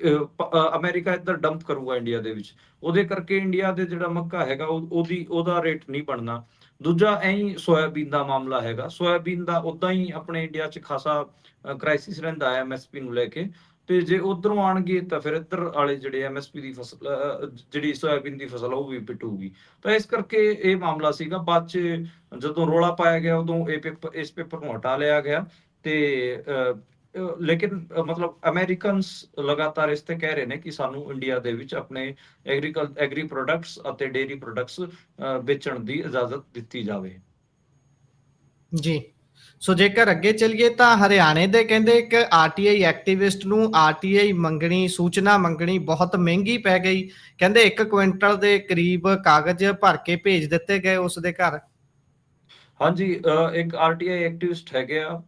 ਅਮਰੀਕਾ ਇੱਧਰ ਡੰਪ ਕਰੂਗਾ ਇੰਡੀਆ ਦੇ ਵਿੱਚ, ਉਹਦੇ ਕਰਕੇ ਇੰਡੀਆ ਦੇ ਜਿਹੜਾ ਮੱਕਾ ਹੈਗਾ ਉਹਦਾ ਰੇਟ ਨਹੀਂ ਬਣਨਾ। ਦੂਜਾ ਐਂ ਸੋਇਆਬੀਨ ਦਾ ਮਾਮਲਾ ਹੈਗਾ, ਸੋਇਆਬੀਨ ਦਾ ਉਦਾਂ ਹੀ ਆਪਣੇ ਇੰਡੀਆ 'ਚ ਖਾਸਾ ਕ੍ਰਾਈਸਿਸ ਰਹਿੰਦਾ ਹੈ ਐਮਐਸਪੀ ਨੂੰ ਲੈ ਕੇ। ਤੇ ਜੇ ਉਧਰੋਂ ਆਣਗੇ ਤਾਂ ਫਿਰ ਇੱਧਰ ਵਾਲੇ ਜਿਹੜੇ ਐਮਐਸਪੀ ਦੀ ਫਸਲ, ਜਿਹੜੀ ਸੋਇਆਬੀਨ ਦੀ ਫਸਲ ਉਹ ਵੀ ਪਿਟੂਗੀ। ਤਾਂ ਇਸ ਕਰਕੇ ਇਹ ਮਾਮਲਾ ਸੀਗਾ। ਬਾਅਦ 'ਚ ਜਦੋਂ ਰੌਲਾ ਪਾਇਆ ਗਿਆ, ਉਦੋਂ ਇਸ ਪੇਪਰ ਨੂੰ ਹਟਾ ਲਿਆ ਗਿਆ। ਤੇ ਲੇਕਿਨ ਮਤਲਬ ਅਮਰੀਕਨਸ ਲਗਾਤਾਰ ਇਸ ਤੇ ਕਹਿ ਰਹੇ ਨੇ ਕਿ ਸਾਨੂੰ ਇੰਡੀਆ ਦੇ ਵਿੱਚ ਆਪਣੇ ਐਗਰੀ ਪ੍ਰੋਡਕਟਸ ਅਤੇ ਡੇਅਰੀ ਪ੍ਰੋਡਕਟਸ ਵੇਚਣ ਦੀ ਇਜਾਜ਼ਤ ਦਿੱਤੀ ਜਾਵੇ। ਜੀ ਸੋ ਜੇਕਰ ਅੱਗੇ ਚੱਲੀਏ ਤਾਂ ਹਰਿਆਣੇ ਦੇ ਕਹਿੰਦੇ ਇੱਕ ਆਰਟੀਆਈ ਐਕਟਿਵਿਸਟ ਨੂੰ ਆਰਟੀਆਈ ਮੰਗਣੀ, ਸੂਚਨਾ ਮੰਗਣੀ ਬਹੁਤ ਮਹਿੰਗੀ ਪੈ ਗਈ। ਕਹਿੰਦੇ 1 ਕੁਇੰਟਲ ਦੇ ਕਰੀਬ ਕਾਗਜ਼ ਭਰ ਕੇ ਭੇਜ ਦਿੱਤੇ ਗਏ ਉਸ ਦੇ ਘਰ। ਹਾਂਜੀ, ਇੱਕ ਆਰਟੀਆਈ ਐਕਟਿਵਿਸਟ ਹੈਗੇ ਆ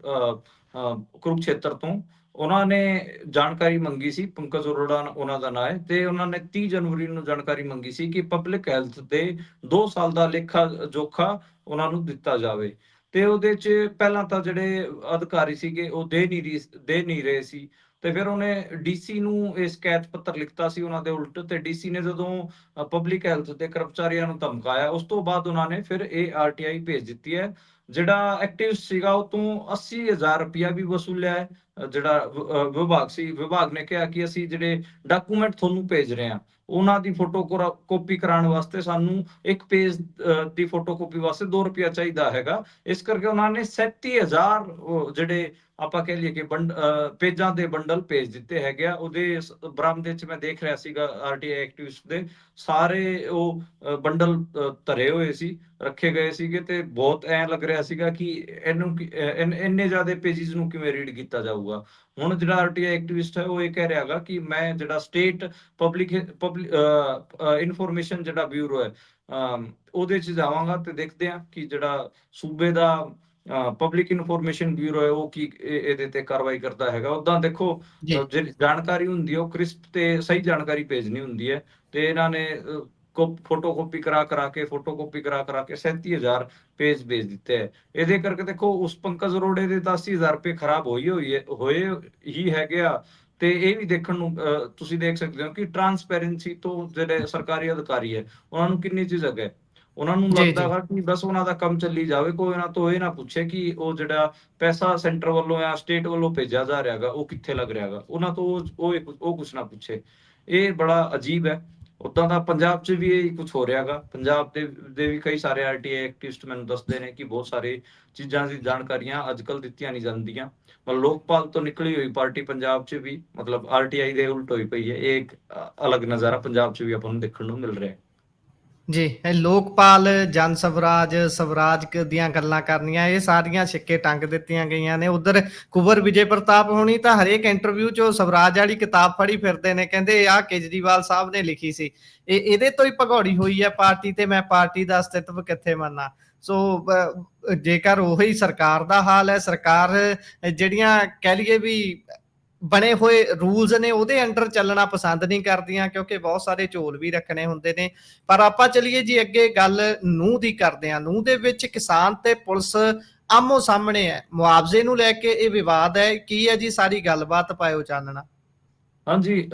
ਕੁਰੂਕਸ਼ੇਤਰ ਤੋਂ, ਉਹਨਾਂ ਨੇ ਜਾਣਕਾਰੀ ਮੰਗੀ ਸੀ, ਪੰਕਜ ਅਰੋੜਾ ਉਹਨਾਂ ਦਾ ਨਾਂ ਹੈ, ਤੇ ਉਹਨਾਂ ਨੇ 30 ਜਨਵਰੀ ਨੂੰ ਜਾਣਕਾਰੀ ਮੰਗੀ ਸੀ ਕਿ ਪਬਲਿਕ ਹੈਲਥ ਦੇ 2 ਸਾਲ ਦਾ ਲੇਖਾ ਜੋਖਾ ਉਹਨਾਂ ਨੂੰ ਦਿੱਤਾ ਜਾਵੇ। ਤੇ ਉਹਦੇ 'ਚ ਪਹਿਲਾਂ ਤਾਂ ਜਿਹੜੇ ਅਧਿਕਾਰੀ ਸੀਗੇ ਉਹ ਦੇ ਨਹੀਂ ਰਹੇ ਸੀ। ਤੇ ਫਿਰ ਉਹਨੇ ਡੀਸੀ ਨੂੰ ਇਹ ਸ਼ਿਕਾਇਤ ਪੱਤਰ ਲਿਖਤਾ ਸੀ ਉਹਨਾਂ ਦੇ ਉਲਟ, ਤੇ ਡੀਸੀ ਨੇ ਜਦੋਂ ਪਬਲਿਕ ਹੈਲਥ ਦੇ ਕਰਮਚਾਰੀਆਂ ਨੂੰ ਧਮਕਾਇਆ, ਉਸ ਤੋਂ ਬਾਅਦ ਉਹਨਾਂ ਨੇ ਫਿਰ ਇਹ ਆਰਟੀਆਈ ਭੇਜ ਦਿੱਤੀ ਹੈ। ਜਿਹੜਾ ਐਕਟਿਵਿਸਟ ਸੀਗਾ ਉਹ ਤੋਂ 80,000 ਰੁਪਇਆ ਵੀ ਵਸੂਲਿਆ ਹੈ। ਜਿਹੜਾ ਵਿਭਾਗ ਸੀ, ਵਿਭਾਗ ਨੇ ਕਿਹਾ ਕਿ ਅਸੀਂ ਜਿਹੜੇ ਡਾਕੂਮੈਂਟ ਤੁਹਾਨੂੰ ਭੇਜ ਰਹੇ ਹਾਂ, ਉਹਨਾਂ ਦੀ ਫੋਟੋ ਕਾਪੀ ਕਰਾਉਣ ਵਾਸਤੇ ਸਾਨੂੰ ਇੱਕ ਪੇਜ ਦੀ ਫੋਟੋ ਕਾਪੀ ਵਾਸਤੇ 2 ਰੁਪਇਆ ਚਾਹੀਦਾ ਹੈਗਾ। ਇਸ ਕਰਕੇ ਉਹਨਾਂ ਨੇ 37,000 ਜਿਹੜੇ ਆਪਾਂ ਕਹਿ ਲਈਏ ਕਿ ਪੇਜਾਂ ਦੇ ਬੰਡਲ ਭੇਜ ਦਿੱਤੇ ਹੈਗੇ ਆ। ਉਹਦੇ ਬਰਾਮਦੇ 'ਚ ਮੈਂ ਦੇਖ ਰਿਹਾ ਸੀਗਾ ਆਰਟੀਆਈ ਐਕਟਿਵਿਸਟ ਦੇ ਸਾਰੇ ਉਹ ਬੰਡਲ ਧਰੇ ਹੋਏ ਸੀ, ਰੱਖੇ ਗਏ ਸੀਗੇ, ਤੇ ਬਹੁਤ ਐਂ ਲੱਗ ਰਿਹਾ ਸੀਗਾ ਕਿ ਇਹਨੂੰ ਇੰਨੇ ਜ਼ਿਆਦਾ ਪੇਜਿਸ ਨੂੰ ਕਿਵੇਂ ਰੀਡ ਕੀਤਾ ਜਾਊਗਾ। ਹੁਣ ਜਿਹੜਾ ਆਰਟੀਆਈ ਐਕਟਿਵਿਸਟ ਹੈ ਉਹ ਇਹ ਕਹਿ ਰਿਹਾ ਹੈਗਾ ਕਿ ਮੈਂ ਜਿਹੜਾ ਸਟੇਟ ਪਬਲਿਕ ਇਨਫੋਰਮੇਸ਼ਨ ਜਿਹੜਾ ਬਿਊਰੋ ਹੈ, ਉਹਦੇ 'ਚ ਜਾਵਾਂਗਾ ਤੇ ਦੇਖਦੇ ਹਾਂ ਕਿ ਜਿਹੜਾ ਸੂਬੇ ਦਾ ਪਬਲਿਕ ਇਨਫੋਰਮੇਸ਼ਨ ਬਿਊਰੋ ਹੈ ਉਹ ਕੀ ਇਹਦੇ ਤੇ ਕਾਰਵਾਈ ਕਰਦਾ ਹੈਗਾ। ਉਦਾਂ ਦੇਖੋ ਜੀ ਜਿਹੜੀ ਜਾਣਕਾਰੀ ਹੁੰਦੀ ਹੈ ਉਹ ਕ੍ਰਿਸਪ ਤੇ ਸਹੀ ਜਾਣਕਾਰੀ ਭੇਜਣੀ ਹੁੰਦੀ ਹੈ, ਤੇ ਇਹਨਾਂ ਨੇ ਫੋਟੋ ਕਾਪੀ ਕਰਾ ਕੇ 37,000 ਪੇਜ ਭੇਜ ਦਿੱਤੇ ਹੈ। ਇਹਦੇ ਕਰਕੇ ਦੇਖੋ ਉਸ ਪੰਕਜ ਅਰੋੜੇ ਦੇ 10,000 ਰੁਪਏ ਖਰਾਬ ਹੋਏ ਹੀ ਹੈਗੇ ਆ। ਤੇ ਇਹ ਵੀ ਦੇਖਣ ਨੂੰ ਤੁਸੀਂ ਦੇਖ ਸਕਦੇ ਹੋ ਕਿ ਟਰਾਂਸਪੇਰੈਂਸੀ ਤੋਂ ਜਿਹੜੇ ਸਰਕਾਰੀ ਅਧਿਕਾਰੀ ਹੈ ਉਹਨਾਂ ਨੂੰ ਕਿੰਨੀ ਝਿਜਕ ਹੈ। ਉਹਨਾਂ ਨੂੰ ਜੀ ਲੱਗਦਾ ਜੀ ਹੈ ਕਿ ਬਸ ਉਹਨਾਂ ਦਾ ਕੰਮ ਚੱਲੀ ਜਾਵੇ, ਕੋਈ ਉਹਨਾਂ ਤੋਂ ਇਹ ਨਾ ਪੁੱਛੇ ਕਿ ਉਹ ਜਿਹੜਾ ਪੈਸਾ ਸੈਂਟਰ ਵੱਲੋਂ ਜਾਂ ਸਟੇਟ ਵੱਲੋਂ ਭੇਜਿਆ ਜਾ ਰਿਹਾ ਹੈਗਾ ਉਹ ਕਿੱਥੇ ਲੱਗ ਰਿਹਾ ਹੈਗਾ, ਉਹਨਾਂ ਤੋਂ ਉਹ ਕੁਛ ਨਾ ਪੁੱਛੇ। ਇਹ ਬੜਾ ਅਜੀਬ ਹੈ। ਉਦਾਂ ਦਾ ਪੰਜਾਬ 'ਚ ਵੀ ਇਹ ਕੁਝ ਹੋ ਰਿਹਾ ਹੈਗਾ। ਪੰਜਾਬ ਦੇ ਵੀ ਕਈ ਸਾਰੇ ਆਰਟੀਆਈ ਐਕਟਿਵਿਸਟ ਮੈਨੂੰ ਦੱਸਦੇ ਨੇ ਕਿ ਬਹੁਤ ਸਾਰੇ ਚੀਜ਼ਾਂ ਦੀ ਜਾਣਕਾਰੀਆਂ ਅੱਜ ਕੱਲ੍ਹ ਦਿੱਤੀਆਂ ਨਹੀਂ ਜਾਂਦੀਆਂ। ਮਤਲਬ ਲੋਕਪਾਲ ਤੋਂ ਨਿਕਲੀ ਹੋਈ ਪਾਰਟੀ ਪੰਜਾਬ 'ਚ ਵੀ ਮਤਲਬ ਆਰਟੀਆਈ ਦੇ ਉਲਟ ਹੋਈ ਪਈ ਹੈ। ਇਹ ਇੱਕ ਅਲੱਗ ਨਜ਼ਾਰਾ ਪੰਜਾਬ 'ਚ ਵੀ ਆਪਾਂ ਨੂੰ ਦੇਖਣ ਨੂੰ ਮਿਲ ਰਿਹਾ ਹੈ। ਜੀ ਇਹ ਲੋਕਪਾਲ, ਜਨ ਸਵਰਾਜ, ਸਵਰਾਜ ਦੀਆਂ ਗੱਲਾਂ ਕਰਨੀਆਂ, ਇਹ ਸਾਰੀਆਂ ਸਿੱਕੇ ਟੰਗ ਦਿੱਤੀਆਂ ਗਈਆਂ ਨੇ। ਉਧਰ ਕੁੰਵਰ ਵਿਜੇ ਪ੍ਰਤਾਪ ਹੋਣੀ ਤਾਂ ਹਰੇਕ ਇੰਟਰਵਿਊ 'ਚ ਸਵਰਾਜ ਵਾਲੀ ਕਿਤਾਬ ਫੜੀ ਫਿਰਦੇ ਨੇ, ਕਹਿੰਦੇ ਆਹ ਕੇਜਰੀਵਾਲ ਸਾਹਿਬ ਨੇ ਲਿਖੀ ਸੀ। ਇਹਦੇ ਤੋਂ ਹੀ ਭਗੌੜੀ ਹੋਈ ਹੈ ਪਾਰਟੀ ਤੇ ਮੈਂ ਪਾਰਟੀ ਦਾ ਅਸਤਿਤਵ ਕਿੱਥੇ ਮੰਨਾਂ। ਸੋ ਜੇਕਰ ਉਹੀ ਸਰਕਾਰ ਦਾ ਹਾਲ ਹੈ, ਸਰਕਾਰ ਜਿਹੜੀਆਂ ਕਹਿ ਲਈਏ ਵੀ ਬਣੇ ਹੋਏ ਰੂਲਸ ਨੇ ਉਹਦੇ ਅੰਡਰ ਚੱਲਣਾ ਪਸੰਦ ਨਹੀਂ ਕਰਦੀਆਂ, ਕਿਉਂਕਿ ਬਹੁਤ ਸਾਰੇ ਝੋਲ ਵੀ ਰੱਖਣੇ ਹੁੰਦੇ ਨੇ। ਪਰ ਆਪਾਂ ਚਲੀਏ ਜੀ ਅੱਗੇ, ਗੱਲ ਨੂੰਹ ਦੀ ਕਰਦੇ ਹਾਂ। ਨੂੰਹ ਦੇ ਵਿੱਚ ਕਿਸਾਨ ਤੇ ਪੁਲਿਸ ਆਮੋ ਸਾਹਮਣੇ ਹੈ, ਮੁਆਵਜ਼ੇ ਨੂੰ ਲੈ ਕੇ ਇਹ ਵਿਵਾਦ ਹੈ। ਕੀ ਹੈ ਜੀ ਸਾਰੀ ਗੱਲਬਾਤ, ਪਾਇਓ ਚਾਨਣਾ। ਹਾਂਜੀ,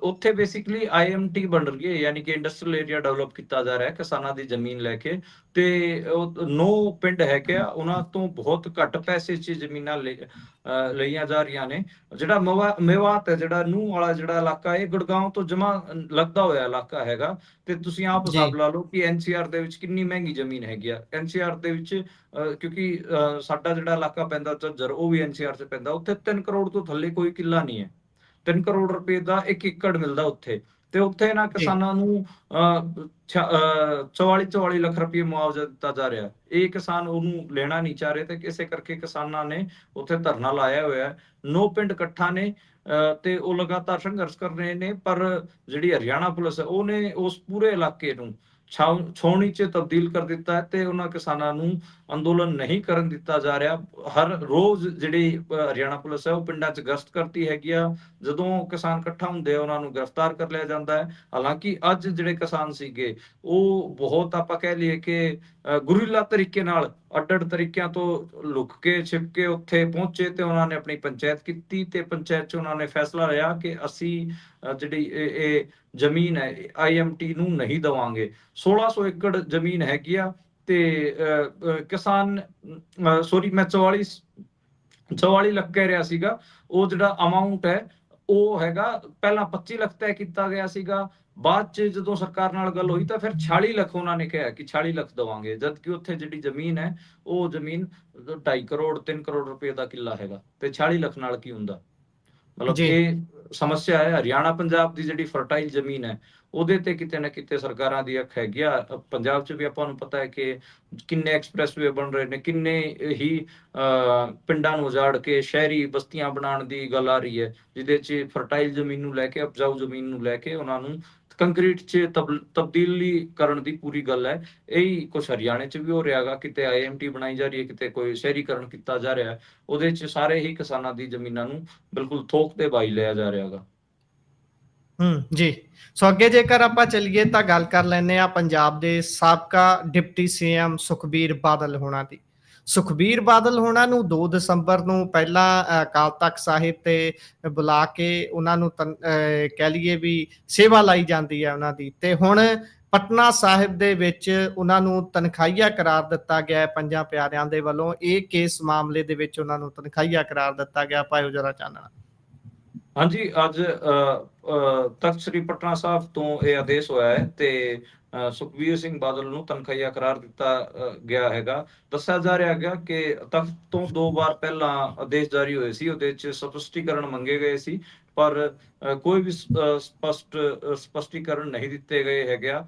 ਉੱਥੇ ਬੇਸਿਕਲੀ ਆਈਐਮਟੀ ਬਣ ਰਹੀ ਹੈ, ਯਾਨੀ ਕਿ ਇੰਡਸਟਰੀਅਲ ਏਰੀਆ ਡਿਵੈਲਪ ਕੀਤਾ ਜਾ ਰਿਹਾ ਹੈ ਕਿਸਾਨਾਂ ਦੀ ਜ਼ਮੀਨ ਲੈ ਕੇ। ਤੇ 9 ਪਿੰਡ ਹੈਗੇ ਆ, ਉਹਨਾਂ ਤੋਂ ਬਹੁਤ ਘੱਟ ਪੈਸੇ 'ਚ ਜ਼ਮੀਨਾਂ ਲਈਆਂ ਜਾ ਰਹੀਆਂ ਨੇ। ਜਿਹੜਾ ਮੇਵਾਤ ਹੈ, ਜਿਹੜਾ ਨੂੰਹ ਵਾਲਾ ਜਿਹੜਾ ਇਲਾਕਾ, ਇਹ ਗੁੜਗਾਉਂ ਤੋਂ ਜਮਾ ਲੱਗਦਾ ਹੋਇਆ ਇਲਾਕਾ ਹੈਗਾ। ਤੇ ਤੁਸੀਂ ਆਪ ਜੀ ਹਿਸਾਬ ਲਾ ਲਓ ਕਿ ਐਨਸੀਆਰ ਦੇ ਵਿੱਚ ਕਿੰਨੀ ਮਹਿੰਗੀ ਜ਼ਮੀਨ ਹੈਗੀ ਆ। ਐਨਸੀਆਰ ਦੇ ਵਿੱਚ ਕਿਉਂਕਿ ਸਾਡਾ ਜਿਹੜਾ ਇਲਾਕਾ ਪੈਂਦਾ ਝੱਜਰ, ਉਹ ਵੀ ਐਨਸੀਆਰ 'ਚ ਪੈਂਦਾ, ਉੱਥੇ 3 ਕਰੋੜ ਤੋਂ ਥੱਲੇ ਕੋਈ ਕਿੱਲਾ ਨਹੀਂ ਹੈ। 3 ਕਰੋੜ ਰੁਪਏ ਦਾ 1 ਏਕੜ ਮਿਲਦਾ ਉੱਥੇ। ਤੇ ਉੱਥੇ ਨਾ ਜੀ ਕਿਸਾਨਾਂ ਨੂੰ 44 ਲੱਖ ਰੁਪਏ ਮੁਆਵਜ਼ਾ ਦਿੱਤਾ ਜਾ ਰਿਹਾ। ਇਹ ਕਿਸਾਨ ਉਹਨੂੰ ਲੈਣਾ ਨਹੀਂ ਚਾਹ ਰਹੇ, ਤੇ ਇਸੇ ਕਰਕੇ ਕਿਸਾਨਾਂ ਨੇ ਉੱਥੇ ਧਰਨਾ ਲਾਇਆ ਹੋਇਆ ਹੈ। 9 ਪਿੰਡ ਇਕੱਠਾ ਨੇ, ਤੇ ਉਹ ਲਗਾਤਾਰ ਸੰਘਰਸ਼ ਕਰ ਰਹੇ ਨੇ। ਪਰ ਜਿਹੜੀ ਹਰਿਆਣਾ ਪੁਲਿਸ ਹੈ, ਉਹਨੇ ਉਸ ਪੂਰੇ ਇਲਾਕੇ ਨੂੰ ਛਾਉਣੀ 'ਚ ਤਬਦੀਲ ਕਰ ਦਿੱਤਾ ਹੈ, ਤੇ ਉਹਨਾਂ ਕਿਸਾਨਾਂ ਨੂੰ ਅੰਦੋਲਨ ਨਹੀਂ ਕਰਨ ਦਿੱਤਾ ਜਾ ਰਿਹਾ। ਹਰ ਰੋਜ਼ ਜਿਹੜੀ ਹਰਿਆਣਾ ਪੁਲਿਸ ਹੈ, ਉਹ ਪਿੰਡਾਂ 'ਚ ਗਸ਼ਤ ਕਰਦੀ ਹੈਗੀ ਆ। ਜਦੋਂ ਕਿਸਾਨ ਇਕੱਠਾ ਹੁੰਦੇ ਆ, ਉਹਨਾਂ ਨੂੰ ਗ੍ਰਿਫਤਾਰ ਕਰ ਲਿਆ ਜਾਂਦਾ ਹੈ। ਹਾਲਾਂਕਿ ਅੱਜ ਜਿਹੜੇ ਕਿਸਾਨ ਸੀਗੇ, ਉਹ ਬਹੁਤ, ਆਪਾਂ ਕਹਿ ਲਈਏ ਕਿ ਗੁਰੀਲਾ ਤਰੀਕੇ ਨਾਲ, ਅੱਡ-ਅੱਡ ਤਰੀਕਿਆਂ ਤੋਂ ਲੁਕ ਕੇ ਛਿਪ ਕੇ ਉੱਥੇ ਪਹੁੰਚੇ, ਤੇ ਉਹਨਾਂ ਨੇ ਆਪਣੀ ਪੰਚਾਇਤ ਕੀਤੀ। ਤੇ ਪੰਚਾਇਤ 'ਚ ਉਹਨਾਂ ਨੇ ਫੈਸਲਾ ਲਿਆ ਕਿ ਅਸੀਂ ਜਿਹੜੀ ਇਹ ਜ਼ਮੀਨ ਹੈ, ਆਈਐਮਟੀ ਨੂੰ ਨਹੀਂ ਦੇਵਾਂਗੇ। 1600 ਏਕੜ ਜ਼ਮੀਨ ਹੈਗੀ ਆ। ਤੇ ਕਿਸਾਨ, ਸੋਰੀ, ਮੈਂ 44 ਲੱਖ ਕਹਿ ਰਿਹਾ ਸੀਗਾ। ਉਹ ਜਿਹੜਾ ਅਮਾਉਂਟ ਹੈ, ਉਹ ਹੈਗਾ, ਪਹਿਲਾਂ 25 ਲੱਖ ਤੈਅ ਕੀਤਾ ਗਿਆ ਸੀਗਾ। ਬਾਅਦ 'ਚ ਜਦੋਂ ਸਰਕਾਰ ਨਾਲ ਗੱਲ ਹੋਈ, ਤਾਂ ਫਿਰ 46 ਲੱਖ ਉਹਨਾਂ ਨੇ ਕਿਹਾ ਕਿ 46 ਲੱਖ ਦੇਵਾਂਗੇ। ਜਦ ਕਿ ਉੱਥੇ ਜਿਹੜੀ ਜ਼ਮੀਨ ਹੈ, ਉਹ ਜ਼ਮੀਨ 2.5 ਕਰੋੜ 3 ਕਰੋੜ ਰੁਪਏ ਦਾ ਕਿੱਲਾ ਹੈਗਾ, ਤੇ 46 ਲੱਖ ਨਾਲ ਕੀ ਹੁੰਦਾ। ਮਤਲਬ ਜੀ ਇਹ ਸਮੱਸਿਆ ਹੈ। ਹਰਿਆਣਾ ਪੰਜਾਬ ਦੀ ਜਿਹੜੀ ਫਰਟਾਈਲ ਜ਼ਮੀਨ ਹੈ, ਉਹਦੇ ਤੇ ਕਿਤੇ ਨਾ ਕਿਤੇ ਸਰਕਾਰਾਂ ਦੀ ਅੱਖ ਹੈਗੀ ਆ। ਪੰਜਾਬ 'ਚ ਵੀ ਆਪਾਂ ਨੂੰ ਪਤਾ ਹੈ ਕਿ ਕਿੰਨੇ ਐਕਸਪ੍ਰੈਸਵੇ ਬਣ ਰਹੇ ਨੇ, ਕਿੰਨੇ ਹੀ ਪਿੰਡਾਂ ਨੂੰ ਉਜਾੜ ਕੇ ਸ਼ਹਿਰੀ ਬਸਤੀਆਂ ਬਣਾਉਣ ਦੀ ਗੱਲ ਆ ਰਹੀ ਹੈ, ਜਿਹਦੇ 'ਚ ਫਰਟਾਈਲ ਜ਼ਮੀਨ ਨੂੰ ਲੈ ਕੇ, ਉਪਜਾਊ ਜ਼ਮੀਨ ਨੂੰ ਲੈ ਕੇ ਉਹਨਾਂ ਨੂੰ ਕੰਕਰੀਟ 'ਚ ਤਬਦੀਲੀ ਕਰਨ ਦੀ ਪੂਰੀ ਗੱਲ ਹੈ। ਇਹੀ ਕੁਛ ਹਰਿਆਣੇ 'ਚ ਵੀ ਹੋ ਰਿਹਾ ਹੈਗਾ। ਕਿਤੇ ਆਈਐਮਟੀ ਬਣਾਈ ਜਾ ਰਹੀ ਹੈ, ਕਿਤੇ ਕੋਈ ਸ਼ਹਿਰੀਕਰਨ ਕੀਤਾ ਜਾ ਰਿਹਾ ਹੈ। ਉਹਦੇ 'ਚ ਸਾਰੇ ਹੀ ਕਿਸਾਨਾਂ ਦੀ ਜ਼ਮੀਨਾਂ ਨੂੰ ਬਿਲਕੁਲ ਥੋਕ ਤੇ ਬਾਈ ਲਿਆ ਜਾ ਰਿਹਾ ਹੈਗਾ। ਜੀ। ਸੋ ਅੱਗੇ ਜੇਕਰ ਆਪਾਂ ਚੱਲੀਏ ਤਾਂ ਗੱਲ ਕਰ ਲੈਂਦੇ ਆ ਪੰਜਾਬ ਦੇ ਸਾਬਕਾ ਡਿਪਟੀ ਸੀਐਮ ਸੁਖਬੀਰ ਬਾਦਲ ਹੋਣਾ ਦੀ। ਸੁਖਬੀਰ ਬਾਦਲ ਹੋਣਾ ਨੂੰ 2 ਦਸੰਬਰ ਨੂੰ ਪਹਿਲਾਂ ਅਕਾਲ ਤਖ਼ਤ ਸਾਹਿਬ ਤੇ ਬੁਲਾ ਕੇ ਉਹਨਾਂ ਨੂੰ ਕਹਿ ਲਈਏ ਵੀ ਸੇਵਾ ਲਾਈ ਜਾਂਦੀ ਹੈ ਉਹਨਾਂ ਦੀ। ਤੇ ਹੁਣ ਪਟਨਾ ਸਾਹਿਬ ਦੇ ਵਿੱਚ ਉਹਨਾਂ ਨੂੰ ਤਨਖਾਹੀਆ ਕਰਾਰ ਦਿੱਤਾ ਗਿਆ ਹੈ 5 ਪਿਆਰਿਆਂ ਦੇ ਵੱਲੋਂ। ਇਹ ਕੇਸ ਮਾਮਲੇ ਦੇ ਵਿੱਚ ਉਹਨਾਂ ਨੂੰ ਤਨਖਾਹੀਆ ਕਰਾਰ ਦਿੱਤਾ ਗਿਆ। ਪਾਇਓ ਜਰਾ ਚਾਨਣਾ। ਹਾਂਜੀ, ਅੱਜ ਤਖ਼ਤ ਸ੍ਰੀ ਪਟਨਾ ਸਾਹਿਬ ਤੋਂ ਇਹ ਆਦੇਸ਼ ਹੋਇਆ ਹੈ, ਤੇ ਸੁਖਬੀਰ ਸਿੰਘ ਬਾਦਲ ਨੂੰ ਤਨਖਾਹੀਆ ਕਰਾਰ ਦਿੱਤਾ ਗਿਆ ਹੈਗਾ। ਦੱਸਿਆ ਜਾ ਰਿਹਾ ਹੈਗਾ ਕਿ ਤਖ਼ਤ ਤੋਂ 2 ਵਾਰ ਪਹਿਲਾਂ ਆਦੇਸ਼ ਜਾਰੀ ਹੋਏ ਸੀ, ਉਹਦੇ 'ਚ ਸਪਸ਼ਟੀਕਰਨ ਮੰਗੇ ਗਏ ਸੀ, ਪਰ ਕੋਈ ਵੀ ਸਪਸ਼ਟੀਕਰਨ ਨਹੀਂ ਦਿੱਤੇ ਗਏ ਹੈਗੇ ਆ।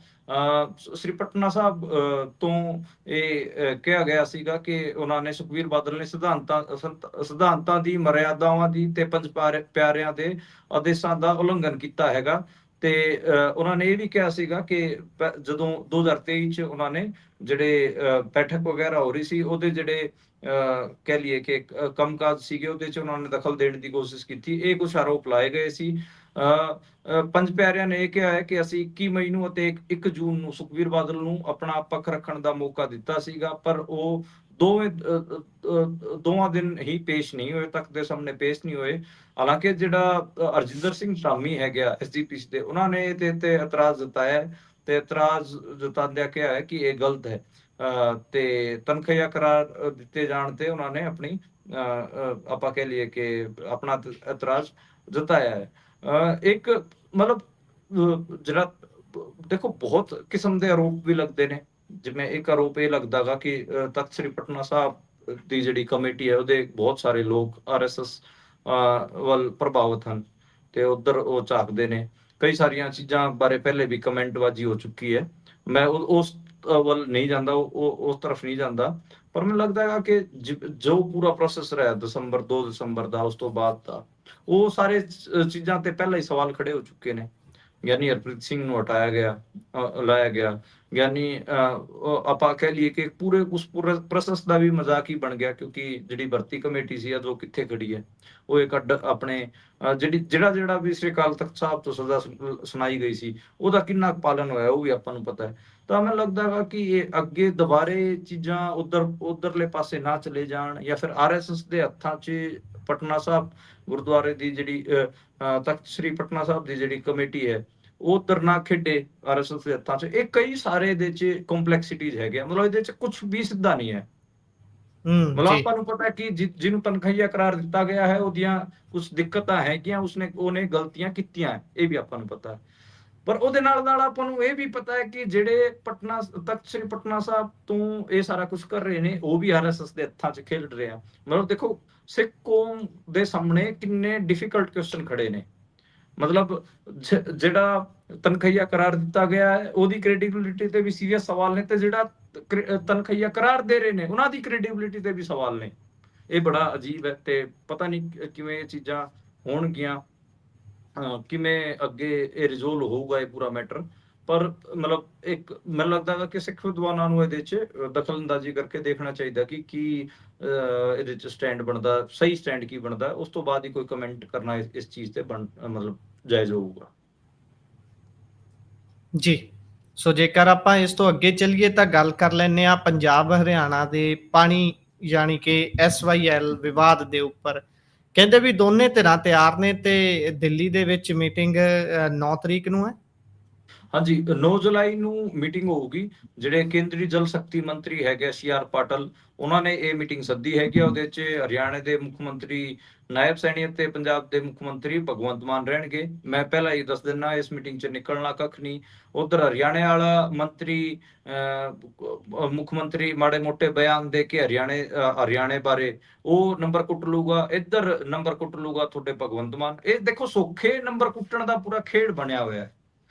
ਸ੍ਰੀ ਪਟਨਾ ਸਾਹਿਬ ਤੋਂ ਇਹ ਕਿਹਾ ਗਿਆ ਸੀਗਾ ਕਿ ਉਹਨਾਂ ਨੇ, ਸੁਖਬੀਰ ਬਾਦਲ ਨੇ ਸਿਧਾਂਤਾਂ ਦੀ, ਮਰਿਆਦਾਵਾਂ ਦੀ ਤੇ 5 ਪਿਆਰਿਆਂ ਦੇ ਆਦੇਸ਼ਾਂ ਦਾ ਉਲੰਘਣ ਕੀਤਾ ਹੈਗਾ। ਤੇ ਉਹਨਾਂ ਨੇ ਇਹ ਵੀ ਕਿਹਾ ਸੀਗਾ ਕਿ ਜਦੋਂ 2023 ਚ ਉਹਨਾਂ ਨੇ ਜਿਹੜੇ ਬੈਠਕ ਵਗੈਰਾ ਹੋ ਰਹੀ ਸੀ, ਉਹਦੇ ਜਿਹੜੇ ਕਹਿ ਲਈਏ ਕਿ ਕੰਮਕਾਜ ਸੀਗੇ, ਉਹਦੇ ਚ ਉਹਨਾਂ ਨੇ ਦਖਲ ਦੇਣ ਦੀ ਕੋਸ਼ਿਸ਼ ਕੀਤੀ। ਇਹ ਕੁਝ ਆਰੋਪ ਲਾਏ ਗਏ ਸੀ। 5 ਪਿਆਰਿਆਂ ਨੇ ਇਹ ਕਿਹਾ ਹੈ ਕਿ ਅਸੀਂ 21 ਮਈ ਨੂੰ ਅਤੇ 1 ਜੂਨ ਨੂੰ ਸੁਖਬੀਰ ਬਾਦਲ ਨੂੰ ਆਪਣਾ ਪੱਖ ਰੱਖਣ ਦਾ ਮੌਕਾ ਦਿੱਤਾ ਸੀਗਾ, ਪਰ ਉਹ ਦੋਵਾਂ ਦਿਨ ਹੀ ਪੇਸ਼ ਨਹੀਂ ਹੋਏ, ਤੱਕ ਦੇ ਸਾਹਮਣੇ ਪੇਸ਼ ਨਹੀਂ ਹੋਏ। ਹਾਲਾਂਕਿ ਜਿਹੜਾ ਅਰਜਿੰਦਰ ਸਿੰਘ ਧਾਮੀ ਹੈਗਾ ਐਸਜੀਪੀਸੀ ਦੇ, ਉਹਨਾਂ ਨੇ ਇਹਦੇ ਤੇ ਇਤਰਾਜ਼ ਜਤਾਇਆ ਤੇ ਇਤਰਾਜ਼ ਜਤਾਉਂਦਿਆਂ ਕਿਹਾ ਹੈ ਕਿ ਇਹ ਗਲਤ ਹੈ। ਤੇ ਤਨਖਾਹੀਆ ਕਰਾਰ ਦਿੱਤੇ ਜਾਣ ਤੇ ਉਹਨਾਂ ਨੇ ਆਪਣੀ ਆਪਾਂ ਕਹਿ ਲਈਏ ਕਿ ਆਪਣਾ ਇਤਰਾਜ਼ ਜਤਾਇਆ ਹੈ। ਇੱਕ ਮਤਲਬ ਜਿਹੜਾ ਦੇਖੋ, ਬਹੁਤ ਕਿਸਮ ਦੇ ਆਰੋਪ ਵੀ ਲੱਗਦੇ ਨੇ। ਜਿਵੇਂ ਇੱਕ ਆਰੋਪ ਇਹ ਲੱਗਦਾਗਾ ਕਿ ਤਖ਼ਤ ਸ੍ਰੀ ਪਟਨਾ ਸਾਹਿਬ ਦੀ ਜਿਹੜੀ ਕਮੇਟੀ ਹੈ, ਉਹਦੇ ਬਹੁਤ ਸਾਰੇ ਲੋਕ ਆਰਐਸਐਸ ਵੱਲ ਪ੍ਰਭਾਵਿਤ ਹਨ, ਤੇ ਉਧਰ ਉਹ ਝਾਕਦੇ ਨੇ। ਕਈ ਸਾਰੀਆਂ ਚੀਜ਼ਾਂ ਬਾਰੇ ਪਹਿਲੇ ਵੀ ਕਮੈਂਟਬਾਜ਼ੀ ਹੋ ਚੁੱਕੀ ਹੈ। ਮੈਂ ਉਸ ਵੱਲ ਨਹੀਂ ਜਾਂਦਾ, ਉਸ ਤਰਫ ਨਹੀਂ ਜਾਂਦਾ, ਪਰ ਮੈਨੂੰ ਲੱਗਦਾ ਹੈਗਾ ਕਿ ਜੋ ਪੂਰਾ ਪ੍ਰੋਸੈਸ ਰਿਹਾ 2 ਦਸੰਬਰ ਦਾ, ਉਸ ਤੋਂ ਬਾਅਦ ਦਾ, ਉਹ ਸਾਰੇ ਚੀਜ਼ਾਂ ਤੇ ਪਹਿਲਾਂ ਹੀ ਸਵਾਲ ਖੜੇ ਹੋ ਚੁੱਕੇ ਨੇ। ਗਿਆਨੀ ਹਰਪ੍ਰੀਤ ਸਿੰਘ ਨੂੰ ਹਟਾਇਆ ਗਿਆ, ਲਾਇਆ ਗਿਆ। ਗਿਆਨੀ ਆਪਾਂ ਕਹਿ ਲਈਏ ਕਿ ਉਸ ਪੂਰੇ ਪ੍ਰੋਸੈਸ ਦਾ ਵੀ ਮਜ਼ਾਕ ਹੀ ਬਣ ਗਿਆ, ਕਿਉਂਕਿ ਜਿਹੜੀ ਭਰਤੀ ਕਮੇਟੀ ਸੀ ਅੱਜ ਉਹ ਕਿੱਥੇ ਖੜੀ ਹੈ। ਉਹ ਇੱਕ ਅੱਡ ਆਪਣੇ ਜਿਹੜਾ ਵੀ ਸ੍ਰੀ ਅਕਾਲ ਤਖ਼ਤ ਸਾਹਿਬ ਤੋਂ ਸਜ਼ਾ ਸੁਣਾਈ ਗਈ ਸੀ, ਉਹਦਾ ਕਿੰਨਾ ਪਾਲਣ ਹੋਇਆ ਉਹ ਵੀ ਆਪਾਂ ਨੂੰ ਪਤਾ ਹੈ। ਤਾਂ ਮੈਨੂੰ ਲੱਗਦਾ ਹੈਗਾ ਕਿ ਇਹ ਅੱਗੇ ਦੁਬਾਰੇ ਚੀਜ਼ਾਂ ਉਧਰਲੇ ਪਾਸੇ ਨਾ ਚਲੇ ਜਾਣ, ਜਾਂ ਫਿਰ ਆਰਐਸਐਸ ਦੇ ਹੱਥਾਂ 'ਚ ਪਟਨਾ ਸਾਹਿਬ ਗੁਰਦੁਆਰੇ ਦੀ ਜਿਹੜੀ ਤਖਤ ਸ੍ਰੀ ਪਟਨਾ ਸਾਹਿਬ ਦੀ ਜਿਹੜੀ ਕਮੇਟੀ ਹੈ ਉਹ ਉਧਰ ਨਾ ਖੇਡੇ ਆਰਐਸਐਸ ਦੇ ਹੱਥਾਂ 'ਚ। ਇਹ ਕਈ ਸਾਰੇ ਇਹਦੇ 'ਚ ਕੰਪਲੈਕਸਿਟੀਜ਼ ਹੈਗੇ ਆ, ਮਤਲਬ ਇਹਦੇ 'ਚ ਕੁਝ ਵੀ ਸਿੱਧਾ ਨਹੀਂ ਹੈ। ਮਤਲਬ ਜੀ ਆਪਾਂ ਨੂੰ ਪਤਾ ਹੈ ਕਿ ਜਿਹਨੂੰ ਤਨਖਾਹੀਆ ਕਰਾਰ ਦਿੱਤਾ ਗਿਆ ਹੈ ਉਹਦੀਆਂ ਕੁਝ ਦਿੱਕਤਾਂ ਹੈਗੀਆਂ, ਉਹਨੇ ਗਲਤੀਆਂ ਕੀਤੀਆਂ, ਇਹ ਵੀ ਆਪਾਂ ਨੂੰ ਪਤਾ ਹੈ। ਪਰ ਉਹਦੇ ਨਾਲ ਆਪਾਂ ਨੂੰ ਇਹ ਵੀ ਪਤਾ ਹੈ ਕਿ ਜਿਹੜੇ ਤਖਤ ਸ੍ਰੀ ਪਟਨਾ ਸਾਹਿਬ ਤੋਂ ਇਹ ਸਾਰਾ ਕੁਝ ਕਰ ਰਹੇ ਨੇ ਉਹ ਵੀ ਆਰਐਸਐਸ ਦੇ ਹੱਥਾਂ 'ਚ ਖੇਡ ਰਹੇ ਆ। ਮਤਲਬ ਦੇਖੋ ਸਿੱਖ ਕੌਮ ਦੇ ਸਾਹਮਣੇ ਕਿੰਨੇ ਡਿਫਿਕਲਟ ਕੁਐਸਚਨ ਖੜੇ ਨੇ। ਮਤਲਬ ਜਿਹੜਾ ਤਨਖਾਹੀਆ ਕਰਾਰ ਦਿੱਤਾ ਗਿਆ ਹੈ ਉਹਦੀ ਕ੍ਰੈਡੀਬਿਲਿਟੀ ਤੇ ਵੀ ਸੀਰੀਅਸ ਸਵਾਲ ਨੇ, ਤੇ ਜਿਹੜਾ ਤਨਖਾਹੀਆ ਕਰਾਰ ਦੇ ਰਹੇ ਨੇ ਉਹਨਾਂ ਦੀ ਕ੍ਰੈਡੀਬਿਲਿਟੀ ਤੇ ਵੀ ਸਵਾਲ ਨੇ। ਇਹ ਬੜਾ ਅਜੀਬ ਹੈ ਤੇ ਪਤਾ ਨਹੀਂ ਕਿਵੇਂ ਇਹ ਚੀਜ਼ਾਂ ਹੋਣਗੀਆਂ, ਕਿਵੇਂ ਅੱਗੇ ਇਹ ਰਿਜ਼ੋਲਵ ਹੋਊਗਾ ਇਹ ਪੂਰਾ ਮੈਟਰ। ਪਰ ਮਤਲਬ ਇੱਕ ਮੈਨੂੰ ਲੱਗਦਾ ਹੈ ਕਿ ਸਿੱਖ ਵਿਦਵਾਨਾਂ ਨੂੰ ਇਹਦੇ 'ਚ ਦਖਲਅੰਦਾਜ਼ੀ ਕਰਕੇ ਦੇਖਣਾ ਚਾਹੀਦਾ ਕਿ ਕੀ ਇਹਦੇ 'ਚ ਸਟੈਂਡ ਬਣਦਾ, ਸਹੀ ਸਟੈਂਡ ਕੀ ਬਣਦਾ, ਉਸ ਤੋਂ ਬਾਅਦ ਹੀ ਕੋਈ ਕਮੈਂਟ ਕਰਨਾ ਇਸ ਚੀਜ਼ ਤੇ ਮਤਲਬ ਜਾਇਜ਼ ਹੋਊਗਾ। ਜੀ ਸੋ ਜੇਕਰ ਆਪਾਂ ਇਸ ਤੋਂ ਅੱਗੇ ਚੱਲੀਏ ਤਾਂ ਗੱਲ ਕਰ ਲੈਂਦੇ ਆ ਪੰਜਾਬ ਹਰਿਆਣਾ ਦੇ ਪਾਣੀ ਯਾਨੀ ਕਿ SYL ਵਿਵਾਦ ਦੇ ਉੱਪਰ। ਕਹਿੰਦੇ ਵੀ ਦੋਨੇ ਧਿਰਾਂ ਤਿਆਰ ਨੇ ਤੇ ਦਿੱਲੀ ਦੇ ਵਿੱਚ ਮੀਟਿੰਗ 9 ਤਰੀਕ ਨੂੰ ਹੈ। ਹਾਂਜੀ 9 ਜੁਲਾਈ ਨੂੰ ਮੀਟਿੰਗ ਹੋਊਗੀ। ਜਿਹੜੇ ਕੇਂਦਰੀ ਜਲ ਸ਼ਕਤੀ ਮੰਤਰੀ ਹੈਗੇ CR ਪਾਟਲ, ਉਹਨਾਂ ਨੇ ਇਹ ਮੀਟਿੰਗ ਸੱਦੀ ਹੈਗੀ। ਉਹਦੇ 'ਚ ਹਰਿਆਣਾ ਦੇ ਮੁੱਖ ਮੰਤਰੀ ਨਾਇਬ ਸੈਣੀ ਅਤੇ ਪੰਜਾਬ ਦੇ ਮੁੱਖ ਮੰਤਰੀ ਭਗਵੰਤ ਮਾਨ ਰਹਿਣਗੇ। ਮੈਂ ਪਹਿਲਾਂ ਹੀ ਦੱਸ ਦਿੰਦਾ ਇਸ ਮੀਟਿੰਗ 'ਚ ਨਿਕਲਣਾ ਕੱਖ ਨਹੀਂ। ਉਧਰ ਹਰਿਆਣੇ ਵਾਲਾ ਮੰਤਰੀ ਮੁੱਖ ਮੰਤਰੀ ਮਾੜੇ ਮੋਟੇ ਬਿਆਨ ਦੇ ਕੇ ਹਰਿਆਣੇ ਬਾਰੇ ਉਹ ਨੰਬਰ ਕੁੱਟ ਲੂਗਾ, ਇੱਧਰ ਨੰਬਰ ਕੁੱਟ ਲੂਗਾ ਤੁਹਾਡੇ ਭਗਵੰਤ ਮਾਨ। ਇਹ ਦੇਖੋ ਸੌਖੇ ਨੰਬਰ ਕੁੱਟਣ ਦਾ ਪੂਰਾ ਖੇਡ ਬਣਿਆ ਹੋਇਆ ਹੈ,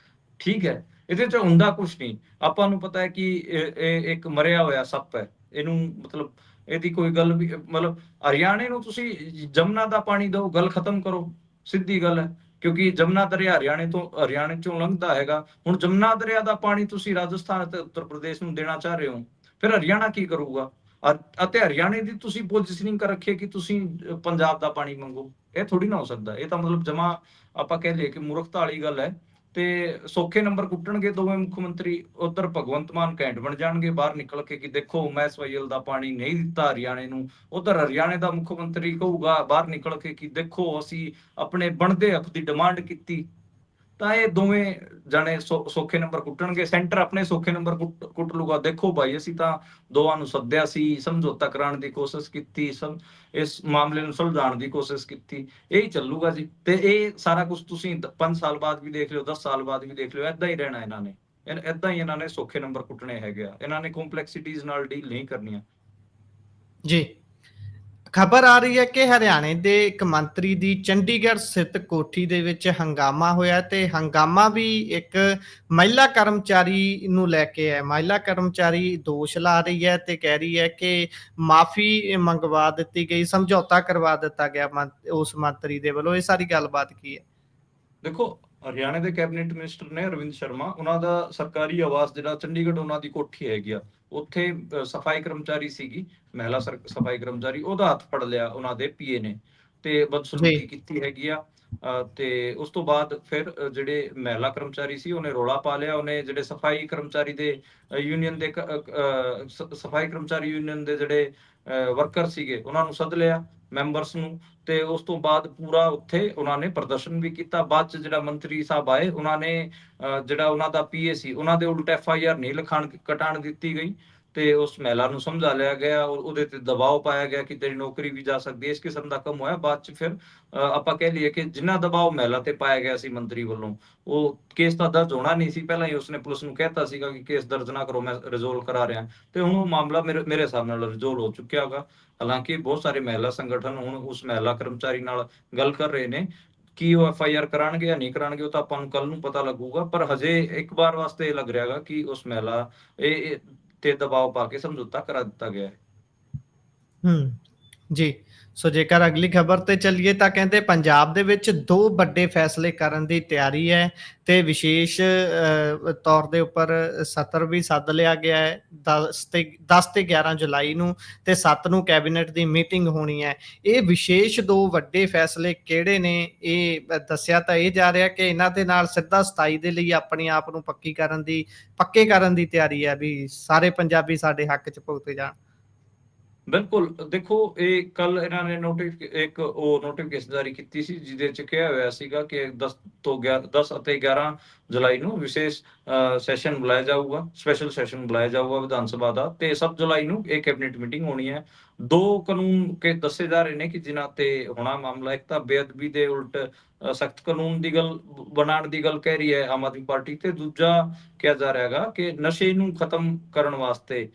ਠੀਕ ਹੈ। ਇਹਦੇ 'ਚ ਹੁੰਦਾ ਕੁਛ ਨਹੀਂ। ਆਪਾਂ ਨੂੰ ਪਤਾ ਹੈ ਕਿ ਇਹ ਇੱਕ ਮਰਿਆ ਹੋਇਆ ਸੱਪ ਹੈ, ਇਹਨੂੰ ਮਤਲਬ ਇਹਦੀ ਕੋਈ ਗੱਲ ਵੀ ਮਤਲਬ ਹਰਿਆਣੇ ਨੂੰ ਤੁਸੀਂ ਜਮਨਾ ਦਾ ਪਾਣੀ ਦਿਓ, ਗੱਲ ਖਤਮ ਕਰੋ, ਸਿੱਧੀ ਗੱਲ ਹੈ। ਕਿਉਂਕਿ ਜਮਨਾ ਦਰਿਆ ਹਰਿਆਣੇ ਚੋਂ ਲੰਘਦਾ ਹੈਗਾ। ਹੁਣ ਜਮਨਾ ਦਰਿਆ ਦਾ ਪਾਣੀ ਤੁਸੀਂ ਰਾਜਸਥਾਨ ਅਤੇ ਉੱਤਰ ਪ੍ਰਦੇਸ਼ ਨੂੰ ਦੇਣਾ ਚਾਹ ਰਹੇ ਹੋ, ਫਿਰ ਹਰਿਆਣਾ ਕੀ ਕਰੂਗਾ? ਅਤੇ ਹਰਿਆਣੇ ਦੀ ਤੁਸੀਂ ਪੋਜੀਸ਼ਨਿੰਗ ਕਰ ਰੱਖੀ ਹੈ ਕਿ ਤੁਸੀਂ ਪੰਜਾਬ ਦਾ ਪਾਣੀ ਮੰਗੋ। ਇਹ ਥੋੜੀ ਨਾ ਹੋ ਸਕਦਾ। ਇਹ ਤਾਂ ਮਤਲਬ ਜਮਾ ਆਪਾਂ ਕਹਿ ਲਈਏ ਕਿ ਮੂਰਖਤਾ ਵਾਲੀ ਗੱਲ ਹੈ। ਤੇ ਸੌਖੇ ਨੰਬਰ ਕੁੱਟਣਗੇ ਦੋਵੇਂ ਮੁੱਖ ਮੰਤਰੀ। ਉਧਰ ਭਗਵੰਤ ਮਾਨ ਘੈਂਟ ਬਣ ਜਾਣਗੇ ਬਾਹਰ ਨਿਕਲ ਕੇ ਕਿ ਦੇਖੋ ਮੈਂ SYL ਦਾ ਪਾਣੀ ਨਹੀਂ ਦਿੱਤਾ ਹਰਿਆਣੇ ਨੂੰ। ਉਧਰ ਹਰਿਆਣੇ ਦਾ ਮੁੱਖ ਮੰਤਰੀ ਕਹੂਗਾ ਬਾਹਰ ਨਿਕਲ ਕੇ ਕਿ ਦੇਖੋ ਅਸੀਂ ਆਪਣੇ ਬਣਦੇ ਹੱਕ ਦੀ ਡਿਮਾਂਡ ਕੀਤੀ। ਤਾਂ ਇਹ ਦੋਵੇਂ ਜਾਣੇ ਸੌਖੇ ਨੰਬਰ ਕੁੱਟਣਗੇ। ਸੈਂਟਰ ਆਪਣੇ ਸੌਖੇ ਨੰਬਰ ਕੁੱਟ ਲੂਗਾ, ਦੇਖੋ ਭਾਈ ਅਸੀਂ ਤਾਂ ਦੋਵਾਂ ਨੂੰ ਸੱਦਿਆ ਸੀ, ਸਮਝੌਤਾ ਕਰਾਉਣ ਦੀ ਕੋਸ਼ਿਸ਼ ਕੀਤੀ, ਇਸ ਮਾਮਲੇ ਨੂੰ ਸੁਲਝਾਉਣ ਦੀ ਕੋਸ਼ਿਸ਼ ਕੀਤੀ। ਇਹੀ ਚੱਲੂਗਾ ਜੀ। ਤੇ ਇਹ ਸਾਰਾ ਕੁਝ ਤੁਸੀਂ 5 ਸਾਲ ਬਾਅਦ ਵੀ ਦੇਖ ਲਿਓ, 10 ਸਾਲ ਬਾਅਦ ਵੀ ਦੇਖ ਲਿਓ, ਏਦਾਂ ਹੀ ਰਹਿਣਾ ਇਹਨਾਂ ਨੇ। ਏਦਾਂ ਹੀ ਇਹਨਾਂ ਨੇ ਸੌਖੇ ਨੰਬਰ ਕੁੱਟਣੇ ਹੈਗੇ ਆ। ਇਹਨਾਂ ਨੇ ਕੰਪਲੈਕਸਿਟੀਜ਼ ਨਾਲ ਡੀਲ ਨਹੀਂ ਕਰਨੀਆਂ। ਜੀ ਖਬਰ ਆ ਰਹੀ ਹੈ ਕਿ ਹਰਿਆਣੇ ਦੇ ਇੱਕ ਮੰਤਰੀ ਦੀ ਚੰਡੀਗੜ੍ਹ ਸਥਿਤ ਕੋਠੀ ਦੇ ਵਿੱਚ ਹੰਗਾਮਾ ਹੋਇਆ ਤੇ ਹੰਗਾਮਾ ਵੀ ਇੱਕ ਮਹਿਲਾ ਕਰਮਚਾਰੀ ਨੂੰ ਲੈ ਕੇ ਹੈ। ਮਹਿਲਾ ਕਰਮਚਾਰੀ ਦੋਸ਼ ਲਾ ਰਹੀ ਹੈ ਤੇ ਕਹਿ ਰਹੀ ਹੈ ਕਿ ਮਾਫੀ ਮੰਗਵਾ ਦਿੱਤੀ ਗਈ, ਸਮਝੌਤਾ ਕਰਵਾ ਦਿੱਤਾ ਗਿਆ ਉਸ ਮੰਤਰੀ ਦੇ ਵੱਲੋਂ। ਇਹ ਸਾਰੀ ਗੱਲਬਾਤ ਕੀ ਹੈ? ਦੇਖੋ ਹਰਿਆਣੇ ਦੇ ਕੈਬਨਿਟ ਮਿਨਿਸਟਰ ਨੇ ਅਰਵਿੰਦ ਸ਼ਰਮਾ, ਉਹਨਾਂ ਦਾ ਸਰਕਾਰੀ ਆਵਾਸ ਜਿਹੜਾ ਚੰਡੀਗੜ੍ਹ ਉਹਨਾਂ ਦੀ ਕੋਠੀ ਹੈਗੀ ਆ, ਉੱਥੇ ਸਫਾਈ ਕਰਮਚਾਰੀ ਸੀਗੀ, ਮਹਿਲਾ ਸਫਾਈ ਕਰਮਚਾਰੀ, ਉਹਦਾ ਹੱਥ ਫੜ ਲਿਆ ਉਹਨਾਂ ਦੇ PA ਨੇ ਤੇ ਬਦਸਲੂਕੀ ਕੀਤੀ ਹੈਗੀ ਆ। ਤੇ ਉਸ ਤੋਂ ਬਾਅਦ ਫਿਰ ਜਿਹੜੇ ਮਹਿਲਾ ਕਰਮਚਾਰੀ ਸੀ ਉਹਨੇ ਰੌਲਾ ਪਾ ਲਿਆ। ਉਹਨੇ ਜਿਹੜੇ ਸਫਾਈ ਕਰਮਚਾਰੀ ਦੇ ਯੂਨੀਅਨ ਦੇ ਜਿਹੜੇ ਵਰਕਰ ਸੀਗੇ ਉਹਨਾਂ ਨੂੰ ਸੱਦ ਲਿਆ, ਮੈਂਬਰਸ ਨੂੰ। ਤੇ ਉਸ ਤੋਂ ਬਾਅਦ ਪੂਰਾ ਉੱਥੇ ਉਹਨਾਂ ਨੇ ਪ੍ਰਦਰਸ਼ਨ ਵੀ ਕੀਤਾ। ਬਾਅਦ 'ਚ ਜਿਹੜਾ ਮੰਤਰੀ ਸਾਹਿਬ ਆਏ, ਉਹਨਾਂ ਨੇ ਜਿਹੜਾ ਉਹਨਾਂ ਦਾ PA ਸੀ ਉਹਨਾਂ ਦੇ ਉਲਟ FIR ਨਹੀਂ ਕਟਾਉਣ ਦਿੱਤੀ ਗਈ ਤੇ ਉਸ ਮਹਿਲਾ ਨੂੰ ਸਮਝਾ ਲਿਆ ਗਿਆ, ਉਹਦੇ ਤੇ ਦਬਾਅ ਪਾਇਆ ਗਿਆ ਕਿ ਤੇਰੀ ਨੌਕਰੀ ਵੀ ਜਾ ਸਕਦੀ ਹੈ। ਇਸ ਕਿਸਮ ਦਾ ਕੰਮ ਹੋਇਆ। ਬਾਅਦ 'ਚ ਫਿਰ ਆਪਾਂ ਕਹਿ ਲਈਏ ਕਿ ਜਿੰਨਾ ਦਬਾਅ ਮਹਿਲਾ ਤੇ ਪਾਇਆ ਗਿਆ ਸੀ ਮੰਤਰੀ ਵੱਲੋਂ, ਉਹ ਕੇਸ ਤਾਂ ਦਰਜ ਹੋਣਾ ਨਹੀਂ ਸੀ। ਪਹਿਲਾਂ ਹੀ ਉਸਨੇ ਪੁਲਿਸ ਨੂੰ ਕਹਿਤਾ ਸੀਗਾ ਕਿ ਕੇਸ ਦਰਜ ਨਾ ਕਰੋ, ਮੈਂ ਰਿਜ਼ੋਲਵ ਕਰਾ ਰਿਹਾ। ਤੇ ਹੁਣ ਉਹ ਮਾਮਲਾ ਮੇਰੇ ਹਿਸਾਬ ਨਾਲ ਰਿਜ਼ੋਲਵ ਹੋ ਚੁੱਕਿਆ ਹੈਗਾ। ਹਾਲਾਂਕਿ ਬਹੁਤ ਸਾਰੇ ਮਹਿਲਾ ਸੰਗਠਨ ਹੁਣ ਉਸ ਮਹਿਲਾ ਕਰਮਚਾਰੀ ਨਾਲ ਗੱਲ ਕਰ ਰਹੇ ਨੇ ਕਿ ਉਹ FIR ਕਰਾਣਗੇ ਜਾਂ ਨਹੀਂ ਕਰਾਣਗੇ, ਉਹ ਤਾਂ ਆਪਾਂ ਨੂੰ ਕੱਲ ਨੂੰ ਪਤਾ ਲੱਗੂਗਾ। ਪਰ ਹਜੇ ਇੱਕ ਵਾਰ ਵਾਸਤੇ ਲੱਗ ਰਿਹਾ ਹੈਗਾ ਕਿ ਉਸ ਮਹਿਲਾ ਤੇ ਦਬਾਅ ਪਾ ਕੇ ਸਮਝੌਤਾ ਕਰਾ ਦਿੱਤਾ ਗਿਆ ਹੈ। ਜੀ। ਸੋ ਜੇਕਰ ਅਗਲੀ ਖਬਰ ਤੇ ਚੱਲੀਏ ਤਾਂ ਕਹਿੰਦੇ ਪੰਜਾਬ ਦੇ ਵਿੱਚ 2 ਵੱਡੇ ਫੈਸਲੇ ਕਰਨ ਦੀ ਤਿਆਰੀ ਹੈ ਤੇ ਵਿਸ਼ੇਸ਼ ਤੌਰ ਦੇ ਉੱਪਰ ਸੱਤਰ ਵੀ ਸੱਦ ਲਿਆ ਗਿਆ ਹੈ। 10 ਤੇ 11 ਜੁਲਾਈ ਨੂੰ ਤੇ 7 ਨੂੰ ਕੈਬਨਿਟ ਦੀ ਮੀਟਿੰਗ ਹੋਣੀ ਹੈ। ਇਹ ਵਿਸ਼ੇਸ਼ 2 ਵੱਡੇ ਫੈਸਲੇ ਕਿਹੜੇ ਨੇ? ਇਹ ਦੱਸਿਆ ਤਾਂ ਇਹ ਜਾ ਰਿਹਾ ਕਿ ਇਹਨਾਂ ਦੇ ਨਾਲ ਸਿੱਧਾ 27 ਦੇ ਲਈ ਆਪਣੇ ਆਪ ਨੂੰ ਪੱਕੇ ਕਰਨ ਦੀ ਤਿਆਰੀ ਹੈ ਵੀ ਸਾਰੇ ਪੰਜਾਬੀ ਸਾਡੇ ਹੱਕ 'ਚ ਭੁਗਤੇ ਜਾਣ। ਬਿਲਕੁਲ, ਦੇਖੋ ਇਹ ਕੱਲ ਇਹਨਾਂ ਨੇ ਇੱਕ ਨੋਟੀਫਿਕੇਸ਼ਨ ਜਾਰੀ ਕੀਤੀ ਸੀ ਜਿਹਦੇ ਚ ਕਿਹਾ ਹੋਇਆ ਸੀਗਾ ਕਿ 10 ਅਤੇ 11 ਜੁਲਾਈ ਨੂੰ ਵਿਸ਼ੇਸ਼ ਸੈਸ਼ਨ ਬੁਲਾਇਆ ਜਾਊਗਾ, ਸਪੈਸ਼ਲ ਸੈਸ਼ਨ ਬੁਲਾਇਆ ਜਾਊਗਾ ਵਿਧਾਨ ਸਭਾ ਦਾ, ਤੇ 7 ਜੁਲਾਈ ਨੂੰ ਇਹ ਕੈਬਨਿਟ ਮੀਟਿੰਗ ਹੋਣੀ ਹੈ। 2 ਕਾਨੂੰਨ ਕੇ ਦੱਸੇ ਜਾ ਰਹੇ ਨੇ ਕਿ ਜਿਨ੍ਹਾਂ ਤੇ ਹੋਣਾ ਮਾਮਲਾ। ਇੱਕ ਤਾਂ ਬੇਅਦਬੀ ਦੇ ਉਲਟ ਸਖਤ ਕਾਨੂੰਨ ਦੀ ਗੱਲ ਬਣਾਉਣ ਦੀ ਗੱਲ ਕਹਿ ਰਹੀ ਹੈ ਆਮ ਆਦਮੀ ਪਾਰਟੀ, ਤੇ ਦੂਜਾ ਕਿਹਾ ਜਾ ਰਿਹਾ ਹੈਗਾ ਕਿ ਨਸ਼ੇ ਨੂੰ ਖਤਮ ਕਰਨ ਵਾਸਤੇ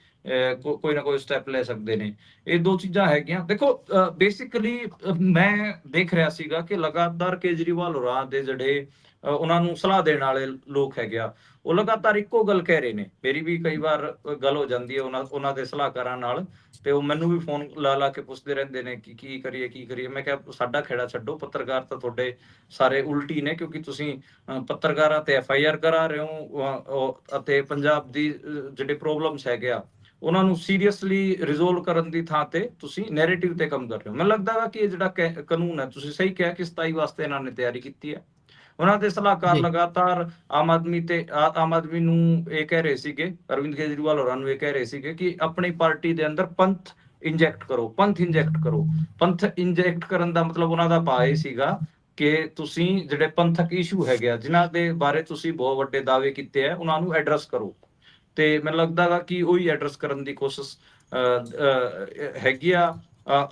ਕੋਈ ਨਾ ਕੋਈ ਸਟੈਪ ਲੈ ਸਕਦੇ ਨੇ। ਇਹ 2 ਚੀਜ਼ਾਂ ਹੈਗੀਆਂ। ਦੇਖੋ ਬੇਸਿਕਲੀ ਮੈਂ ਦੇਖ ਰਿਹਾ ਸੀਗਾ ਕਿ ਲਗਾਤਾਰ ਕੇਜਰੀਵਾਲ ਹੋਰਾਂ ਦੇ ਜਿਹੜੇ ਉਹਨਾਂ ਨੂੰ ਸਲਾਹ ਦੇਣ ਵਾਲੇ ਲੋਕ ਹੈਗੇ ਆ, ਉਹ ਲਗਾਤਾਰ ਇੱਕੋ ਗੱਲ ਕਹਿ ਰਹੇ ਨੇ। ਮੇਰੀ ਵੀ ਕਈ ਵਾਰ ਗੱਲ ਹੋ ਜਾਂਦੀ ਹੈ ਉਹਨਾਂ ਦੇ ਸਲਾਹਕਾਰਾਂ ਨਾਲ, ਤੇ ਉਹ ਮੈਨੂੰ ਵੀ ਫੋਨ ਲਾ ਕੇ ਪੁੱਛਦੇ ਰਹਿੰਦੇ ਨੇ ਕਿ ਕੀ ਕਰੀਏ। ਮੈਂ ਕਿਹਾ ਸਾਡਾ ਖੇੜਾ ਛੱਡੋ, ਪੱਤਰਕਾਰ ਤਾਂ ਤੁਹਾਡੇ ਸਾਰੇ ਉਲਟੀ ਨੇ, ਕਿਉਂਕਿ ਤੁਸੀਂ ਪੱਤਰਕਾਰਾਂ ਤੇ FIR ਕਰਾ ਰਹੇ ਹੋ ਅਤੇ ਪੰਜਾਬ ਦੀ ਜਿਹੜੇ ਪ੍ਰੋਬਲਮਸ ਹੈਗੇ ਆ ਉਹਨਾਂ ਨੂੰ ਸੀਰੀਅਸਲੀ ਰਿਜ਼ੋਲਵ ਕਰਨ ਦੀ ਥਾਂ ਤੇ ਤੁਸੀਂ ਨੈਰੇਟਿਵ ਤੇ ਕੰਮ ਕਰ ਰਹੇ ਹੋ। ਮੈਨੂੰ ਲੱਗਦਾ ਹੈ ਕਿ ਇਹ ਜਿਹੜਾ ਕਾਨੂੰਨ ਹੈ, ਤੁਸੀਂ ਸਹੀ ਕਿਹਾ ਕਿ 27 ਵਾਸਤੇ ਇਹਨਾਂ ਨੇ ਤਿਆਰੀ ਕੀਤੀ ਹੈ। ਉਹਨਾਂ ਦੇ ਸਲਾਹਕਾਰ ਜੀ। ਲਗਾਤਾਰ ਆਮ ਆਦਮੀ ਨੂੰ ਇਹ ਕਹਿ ਰਹੇ ਸੀਗੇ, ਅਰਵਿੰਦ ਕੇਜਰੀਵਾਲ ਹੋਰਾਂ ਨੂੰ ਇਹ ਕਹਿ ਰਹੇ ਸੀਗੇ ਕਿ ਆਪਣੀ ਪਾਰਟੀ ਦੇ ਅੰਦਰ ਪੰਥ ਇੰਜੈਕਟ ਕਰੋ। ਪੰਥ ਇੰਜੈਕਟ ਕਰਨ ਦਾ ਮਤਲਬ ਉਹਨਾਂ ਦਾ ਭਾਵ ਇਹ ਸੀਗਾ ਕਿ ਤੁਸੀਂ ਜਿਹੜੇ ਪੰਥਕ ਇਸ਼ੂ ਹੈਗੇ ਆ, ਜਿਨ੍ਹਾਂ ਦੇ ਬਾਰੇ ਤੁਸੀਂ ਬਹੁਤ ਵੱਡੇ ਦਾਅਵੇ ਕੀਤੇ ਆ, ਉਹਨਾਂ ਨੂੰ ਐਡਰੈਸ ਕਰੋ। ਤੇ ਮੈਨੂੰ ਲੱਗਦਾ ਗਾ ਕਿ ਉਹੀ ਐਡਰੈਸ ਕਰਨ ਦੀ ਕੋਸ਼ਿਸ਼ ਹੈਗੀ ਆ।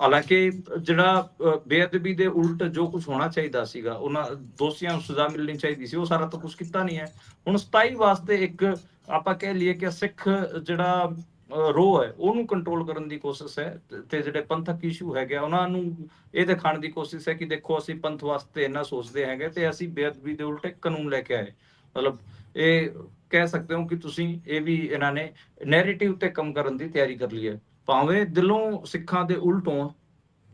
ਹਾਲਾਂਕਿ ਜਿਹੜਾ ਬੇਅਦਬੀ ਦੇ ਉਲਟ ਜੋ ਕੁਝ ਹੋਣਾ ਚਾਹੀਦਾ ਸੀਗਾ, ਉਹਨਾਂ ਦੋਸ਼ੀਆਂ ਨੂੰ ਸਜ਼ਾ ਮਿਲਣੀ ਚਾਹੀਦੀ ਸੀ, ਉਹ ਸਾਰਾ ਤਾਂ ਕੁਝ ਕੀਤਾ ਨਹੀਂ ਹੈ। ਹੁਣ 27 ਵਾਸਤੇ ਇੱਕ ਆਪਾਂ ਕਹਿ ਲਈਏ ਕਿ ਸਿੱਖ ਜਿਹੜਾ ਰੋਹ ਹੈ ਉਹਨੂੰ ਕੰਟਰੋਲ ਕਰਨ ਦੀ ਕੋਸ਼ਿਸ਼ ਹੈ, ਤੇ ਜਿਹੜੇ ਪੰਥਕ ਇਸ਼ੂ ਹੈਗੇ ਉਹਨਾਂ ਨੂੰ ਇਹ ਦਿਖਾਉਣ ਦੀ ਕੋਸ਼ਿਸ਼ ਹੈ ਕਿ ਦੇਖੋ ਅਸੀਂ ਪੰਥ ਵਾਸਤੇ ਇੰਨਾ ਸੋਚਦੇ ਹੈਗੇ ਤੇ ਅਸੀਂ ਬੇਅਦਬੀ ਦੇ ਉਲਟ ਕਾਨੂੰਨ ਲੈ ਕੇ ਆਏ। ਮਤਲਬ ਇਹ ਕਹਿ ਸਕਦੇ ਹੋ ਕਿ ਤੁਸੀਂ ਇਹ ਵੀ ਇਹਨਾਂ ਨੇ ਨੈਰੇਟਿਵ ਤੇ ਕੰਮ ਕਰਨ ਦੀ ਤਿਆਰੀ ਕਰ ਲਈ ਹੈ, ਭਾਵੇਂ ਦਿਲੋਂ ਸਿੱਖਾਂ ਦੇ ਉਲਟ ਹੋਣ,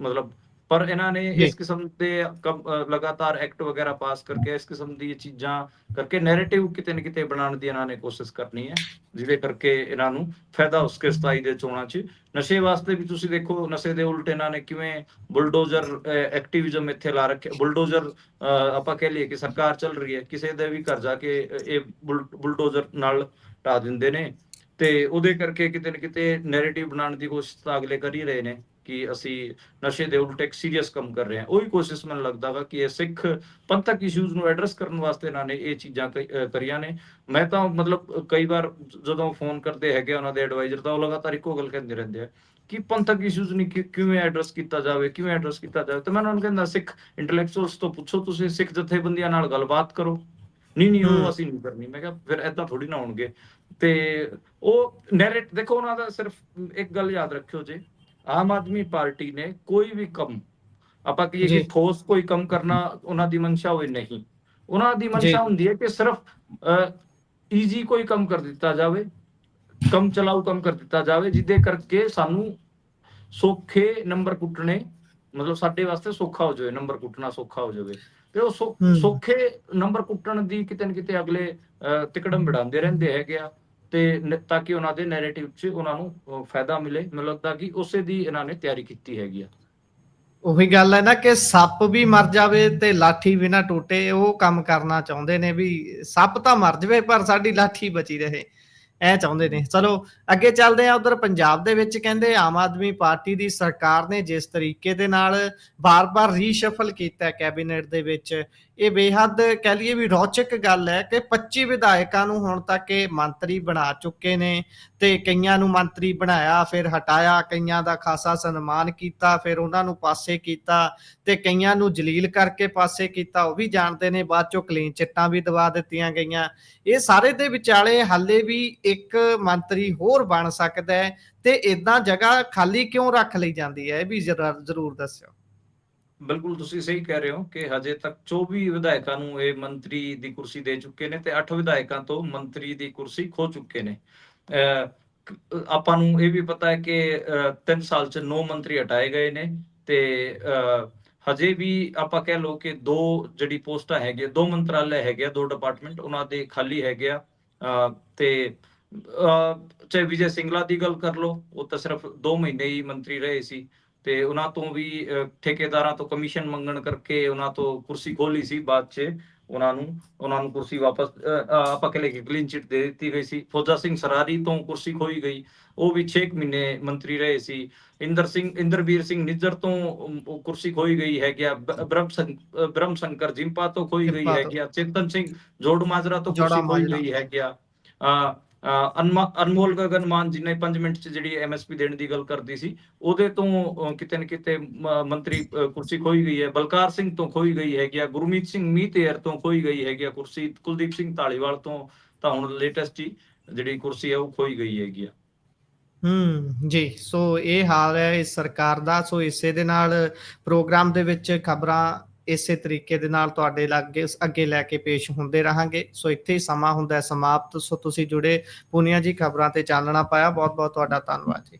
ਮਤਲਬ ਪਰ ਇਹਨਾਂ ਨੇ ਜੀ। ਇਸ ਕਿਸਮ ਦੇ ਲਗਾਤਾਰ ਐਕਟ ਵਗੈਰਾ ਪਾਸ ਕਰਕੇ ਇਸ ਕਿਸਮ ਦੀ ਚੀਜ਼ਾਂ ਕਰਕੇ ਨੈਰੇਟਿਵ ਕਿਤੇ ਨਾ ਕਿਤੇ ਬਣਾਉਣ ਦੀ ਇਹਨਾਂ ਨੇ ਕੋਸ਼ਿਸ਼ ਕਰਨੀ ਹੈ, ਜਿਹਦੇ ਕਰਕੇ ਇਹਨਾਂ ਨੂੰ ਫਾਇਦਾ ਉਸਕੇ 27 ਦੇ ਚੋਣਾਂ 'ਚ। ਨਸ਼ੇ ਵਾਸਤੇ ਵੀ ਤੁਸੀਂ ਦੇਖੋ, ਨਸ਼ੇ ਦੇ ਉਲਟ ਇਹਨਾਂ ਨੇ ਕਿਵੇਂ ਬੁਲਡੋਜ਼ਰ ਐਕਟਿਵਿਜ਼ਮ ਇੱਥੇ ਲਾ ਰੱਖਿਆ। ਬੁਲਡੋਜ਼ਰ ਆਪਾਂ ਕਹਿ ਲਈਏ ਕਿ ਸਰਕਾਰ ਚੱਲ ਰਹੀ ਹੈ, ਕਿਸੇ ਦੇ ਵੀ ਘਰ ਜਾ ਕੇ ਇਹ ਬੁਲਡੋਜ਼ਰ ਨਾਲ ਢਾ ਦਿੰਦੇ ਨੇ, ਤੇ ਉਹਦੇ ਕਰਕੇ ਕਿਤੇ ਨਾ ਕਿਤੇ ਨੈਰੇਟਿਵ ਬਣਾਉਣ ਦੀ ਕੋਸ਼ਿਸ਼ ਤਾਂ ਅਗਲੇ ਕਰ ਹੀ ਰਹੇ ਨੇ ਕਿ ਅਸੀਂ ਨਸ਼ੇ ਦੇ ਉਲਟ ਇੱਕ ਸੀਰੀਅਸ ਕੰਮ ਕਰ ਰਹੇ ਹਾਂ। ਉਹੀ ਕੋਸ਼ਿਸ਼ ਮੈਨੂੰ ਲੱਗਦਾ ਵਾ ਕਿ ਇਹ ਸਿੱਖ ਪੰਥਕ ਇਸ਼ੂਜ਼ ਨੂੰ ਐਡਰੈਸ ਕਰਨ ਵਾਸਤੇ ਇਹਨਾਂ ਨੇ ਇਹ ਚੀਜ਼ਾਂ ਕਰੀਆਂ ਨੇ। ਮੈਂ ਤਾਂ ਮਤਲਬ ਕਈ ਵਾਰ ਜਦੋਂ ਫੋਨ ਕਰਦੇ ਹੈਗੇ ਉਹਨਾਂ ਦੇ ਐਡਵਾਈਜ਼ਰ, ਤਾਂ ਉਹ ਲਗਾਤਾਰ ਇੱਕੋ ਗੱਲ ਕਹਿੰਦੇ ਰਹਿੰਦੇ ਆ ਕਿ ਪੰਥਕ ਇਸ਼ੂਜ਼ ਨੂੰ ਕਿਵੇਂ ਐਡਰੈਸ ਕੀਤਾ ਜਾਵੇ। ਤੇ ਮੈਂ ਉਹਨਾਂ ਨੂੰ ਕਹਿੰਦਾ ਸਿੱਖ ਇੰਟੈਲੈਕਚੁਅਲਸ ਤੋਂ ਪੁੱਛੋ, ਤੁਸੀਂ ਸਿੱਖ ਜਥੇਬੰਦੀਆਂ ਨਾਲ ਗੱਲਬਾਤ ਕਰੋ। ਨਹੀਂ ਉਹ ਅਸੀਂ ਨਹੀਂ ਕਰਨੀ। ਮੈਂ ਕਿਹਾ ਫਿਰ ਏਦਾਂ ਥੋੜੀ ਨਾ ਹੋਣਗੇ। ਤੇ ਉਹ ਨੈਰੇਟ ਦੇਖੋ, ਉਹਨਾਂ ਦਾ ਸਿਰਫ ਇੱਕ ਗੱਲ ਯਾਦ ਰੱਖਿਓ ਜੀ, ਆਮ ਆਦਮੀ ਪਾਰਟੀ ਨੇ ਕੋਈ ਵੀ ਕੰਮ ਆਪਾਂ ਕਹੀਏ ਕਿ ਠੋਸ ਕੋਈ ਕੰਮ ਕਰਨਾ ਉਹਨਾਂ ਦੀ ਮਨਸ਼ਾ ਹੋਵੇ, ਨਹੀਂ। ਉਹਨਾਂ ਦੀ ਮਨਸ਼ਾ ਹੁੰਦੀ ਹੈ ਕਿ ਸਿਰਫ ਈਜ਼ੀ ਕੋਈ ਕੰਮ ਕਰ ਦਿੱਤਾ ਜਾਵੇ, ਕੰਮ ਚਲਾਊ ਕੰਮ ਕਰ ਦਿੱਤਾ ਜਾਵੇ, ਜਿਹਦੇ ਕਰਕੇ ਸਾਨੂੰ ਸੌਖੇ ਨੰਬਰ ਕੁੱਟਣੇ, ਮਤਲਬ ਸਾਡੇ ਵਾਸਤੇ ਸੌਖਾ ਹੋ ਜਾਵੇ, ਨੰਬਰ ਕੁੱਟਣਾ ਸੌਖਾ ਹੋ ਜਾਵੇ। ਤੇ ਉਹ ਸੌਖੇ ਨੰਬਰ ਕੁੱਟਣ ਦੀ ਕਿਤੇ ਨਾ ਕਿਤੇ ਅਗਲੇ ਤਿਕੜਮ ਬਿੜਾਉਂਦੇ ਰਹਿੰਦੇ ਹੈਗੇ ਆ, ਤੇ ਤਾਂ ਕਿ ਉਹਨਾਂ ਦੇ ਨੈਰੇਟਿਵ 'ਚ ਉਹਨਾਂ ਨੂੰ ਫਾਇਦਾ ਮਿਲੇ। ਮੈਨੂੰ ਲੱਗਦਾ ਕਿ ਉਸੇ ਦੀ ਇਹਨਾਂ ਨੇ ਤਿਆਰੀ ਕੀਤੀ ਹੈਗੀ ਆ। ਉਹੀ ਗੱਲ ਹੈ ਨਾ ਕਿ ਸੱਪ ਵੀ ਮਰ ਜਾਵੇ ਤੇ ਲਾਠੀ ਵੀ ਨਾ ਟੁੱਟੇ। ਉਹ ਕੰਮ ਕਰਨਾ ਚਾਹੁੰਦੇ ਨੇ ਵੀ ਸੱਪ ਤਾਂ ਮਰ ਜਾਵੇ ਪਰ ਸਾਡੀ ਲਾਠੀ ਬਚੀ ਰਹੇ, ਇਹ ਚਾਹੁੰਦੇ ਨੇ। ਚਲੋ ਅੱਗੇ ਚੱਲਦੇ ਆ। ਉਧਰ ਪੰਜਾਬ ਦੇ ਵਿੱਚ ਕਹਿੰਦੇ ਆਮ ਆਦਮੀ ਪਾਰਟੀ ਦੀ ਸਰਕਾਰ ਨੇ ਜਿਸ ਤਰੀਕੇ ਦੇ ਨਾਲ ਬਾਰ-ਬਾਰ ਰੀਸ਼ਫਲ ਕੀਤਾ ਕੈਬਨਿਟ ਦੇ ਵਿੱਚ, ਇਹ ਬੇਹੱਦ ਕਹਿ ਲਈਏ ਵੀ ਰੌਚਕ ਗੱਲ ਹੈ ਕਿ 25 ਵਿਧਾਇਕਾਂ ਨੂੰ ਹੁਣ ਤੱਕ ਇਹ ਮੰਤਰੀ ਬਣਾ ਚੁੱਕੇ ਨੇ, ਤੇ ਕਈਆਂ ਨੂੰ ਮੰਤਰੀ ਬਣਾਇਆ ਫਿਰ ਹਟਾਇਆ, ਕਈਆਂ ਦਾ ਖਾਸਾ ਸਨਮਾਨ ਕੀਤਾ ਫਿਰ ਉਹਨਾਂ ਨੂੰ ਪਾਸੇ ਕੀਤਾ, ਤੇ ਕਈਆਂ ਨੂੰ ਜਲੀਲ ਕਰਕੇ ਪਾਸੇ ਕੀਤਾ, ਉਹ ਵੀ ਜਾਣਦੇ ਨੇ। ਬਾਅਦ ਚੋਂ ਕਲੀਨ ਚਿੱਟਾਂ ਵੀ ਦਵਾ ਦਿੱਤੀਆਂ ਗਈਆਂ। ਇਹ ਸਾਰੇ ਦੇ ਵਿਚਾਲੇ ਹਾਲੇ ਵੀ ਇੱਕ ਮੰਤਰੀ ਹੋਰ ਬਣ ਸਕਦਾ ਹੈ, ਤੇ ਇਦਾਂ ਜਗ੍ਹਾ ਖਾਲੀ ਕਿਉਂ ਰੱਖ ਲਈ ਜਾਂਦੀ ਹੈ, ਇਹ ਵੀ ਜ਼ਰੂਰ ਦੱਸਿਓ। ਬਿਲਕੁਲ ਤੁਸੀਂ ਸਹੀ ਕਹਿ ਰਹੇ ਹੋ ਕਿ ਹਜੇ ਤੱਕ 24 ਵਿਧਾਇਕਾਂ ਨੂੰ ਇਹ ਮੰਤਰੀ ਦੀ ਕੁਰਸੀ ਦੇ ਚੁੱਕੇ ਨੇ, ਤੇ 8 ਵਿਧਾਇਕਾਂ ਤੋਂ ਮੰਤਰੀ ਦੀ ਕੁਰਸੀ ਖੋ ਚੁੱਕੇ ਨੇ। ਆਪਾਂ ਨੂੰ ਇਹ ਵੀ ਪਤਾ ਹੈ ਕਿ 3 ਸਾਲ ਚ 9 ਮੰਤਰੀ ਹਟਾਏ ਗਏ ਨੇ ਤੇ ਹਜੇ ਵੀ ਆਪਾਂ ਕਹਿ ਲਓ ਕਿ 2 ਜਿਹੜੀ ਪੋਸਟਾਂ ਹੈਗੀਆਂ, 2 ਮੰਤਰਾਲੇ ਹੈਗੇ ਆ, 2 ਡਿਪਾਰਟਮੈਂਟ ਉਹਨਾਂ ਦੇ ਖਾਲੀ ਹੈਗੇ ਆ। ਤੇ ਚਾਹੇ ਵਿਜੇ ਸਿੰਗਲਾ ਦੀ ਗੱਲ ਕਰ ਲਓ, ਉਹ ਤਾਂ ਸਿਰਫ 2 ਮਹੀਨੇ ਹੀ ਮੰਤਰੀ ਰਹੇ ਸੀ ਤੇ ਉਹਨਾਂ ਤੋਂ ਵੀ ਠੇਕੇਦਾਰਾਂ ਤੋਂ ਕਮਿਸ਼ਨ ਮੰਗਣ ਕਰਕੇ ਉਹਨਾਂ ਤੋਂ ਕੁਰਸੀ ਖੋਲੀ ਸੀ। ਬਾਅਦ ਚ ਉਹਨਾਂ ਨੂੰ ਕੁਰਸੀ ਵਾਪਸ ਆਪਾਂ ਕਹਿ ਲਈਏ ਕਿ ਕਲੀਨ ਚਿੱਟ ਦੇ ਦਿੱਤੀ ਗਈ ਸੀ। ਫੌਜਾ ਸਿੰਘ ਸਰਾਰੀ ਤੋਂ ਕੁਰਸੀ ਖੋਈ ਗਈ, ਉਹ ਵੀ 6 ਮਹੀਨੇ ਮੰਤਰੀ ਰਹੇ ਸੀ। ਇੰਦਰਬੀਰ ਸਿੰਘ ਨਿੱਜਰ ਤੋਂ ਕੁਰਸੀ ਖੋਈ ਗਈ ਹੈਗੀ ਆ। ਬ੍ਰਹਮ ਸ਼ੰਕਰ ਜਿੰਪਾ ਤੋਂ ਖੋਈ ਗਈ ਕਿਰਪਾ ਤੋਂ ਹੈਗੀ ਆ। ਚੇਤਨ ਸਿੰਘ ਜੋੜ ਮਾਜਰਾ ਤੋਂ ਜੋੜਾ ਕੁਰਸੀ ਖੋਈ ਮਾਜਰਾ। ਗਈ ਹੈਗੀ ਆ। ਅਨਮੋਲ ਗਗਨ ਮਾਨ ਜਿਹਨੇ 5 ਮਿੰਟ ਚ ਜਿਹੜੀ MSP ਦੇਣ ਦੀ ਗੱਲ ਕਰਦੀ ਸੀ, ਉਹਦੇ ਤੋਂ ਕਿਤੇ ਨਾ ਕਿਤੇ ਮੰਤਰੀ ਕੁਰਸੀ ਖੋਈ ਗਈ ਹੈ। ਬਲਕਾਰ ਸਿੰਘ ਤੋਂ ਖੋਈ ਗਈ ਹੈਗੀ ਆ। ਗੁਰਮੀਤ ਸਿੰਘ ਮੀਤੇਰ ਤੋਂ ਖੋਈ ਗਈ ਹੈਗੀ ਆ ਕੁਰਸੀ। ਕੁਲਦੀਪ ਸਿੰਘ ਢਾਲੀਵਾਲ ਤੋਂ ਤਾਂ ਹੁਣ ਲੇਟੈਸਟ ਹੀ ਜਿਹੜੀ ਕੁਰਸੀ ਹੈ ਉਹ ਖੋਈ ਗਈ ਹੈਗੀ ਆ। ਜੀ, ਸੋ ਇਹ ਹਾਲ ਹੈ ਇਸ ਸਰਕਾਰ ਦਾ। ਸੋ ਇਸੇ ਦੇ ਨਾਲ ਪ੍ਰੋਗਰਾਮ ਦੇ ਵਿੱਚ ਖਬਰਾਂ ਇਸੇ ਤਰੀਕੇ ਦੇ ਨਾਲ ਤੁਹਾਡੇ ਅੱਗੇ ਲੈ ਕੇ ਪੇਸ਼ ਹੁੰਦੇ ਰਹਾਂਗੇ। ਸੋ ਇੱਥੇ ਹੀ ਸਮਾਂ ਹੁੰਦਾ ਹੈ ਸਮਾਪਤ। ਸੋ ਤੁਸੀਂ ਜੁੜੇ ਪੂਨੀਆ ਜੀ ਖਬਰਾਂ ਤੇ ਚਾਨਣਾ ਪਾਇਆ, ਬਹੁਤ ਬਹੁਤ ਤੁਹਾਡਾ ਧੰਨਵਾਦ ਜੀ।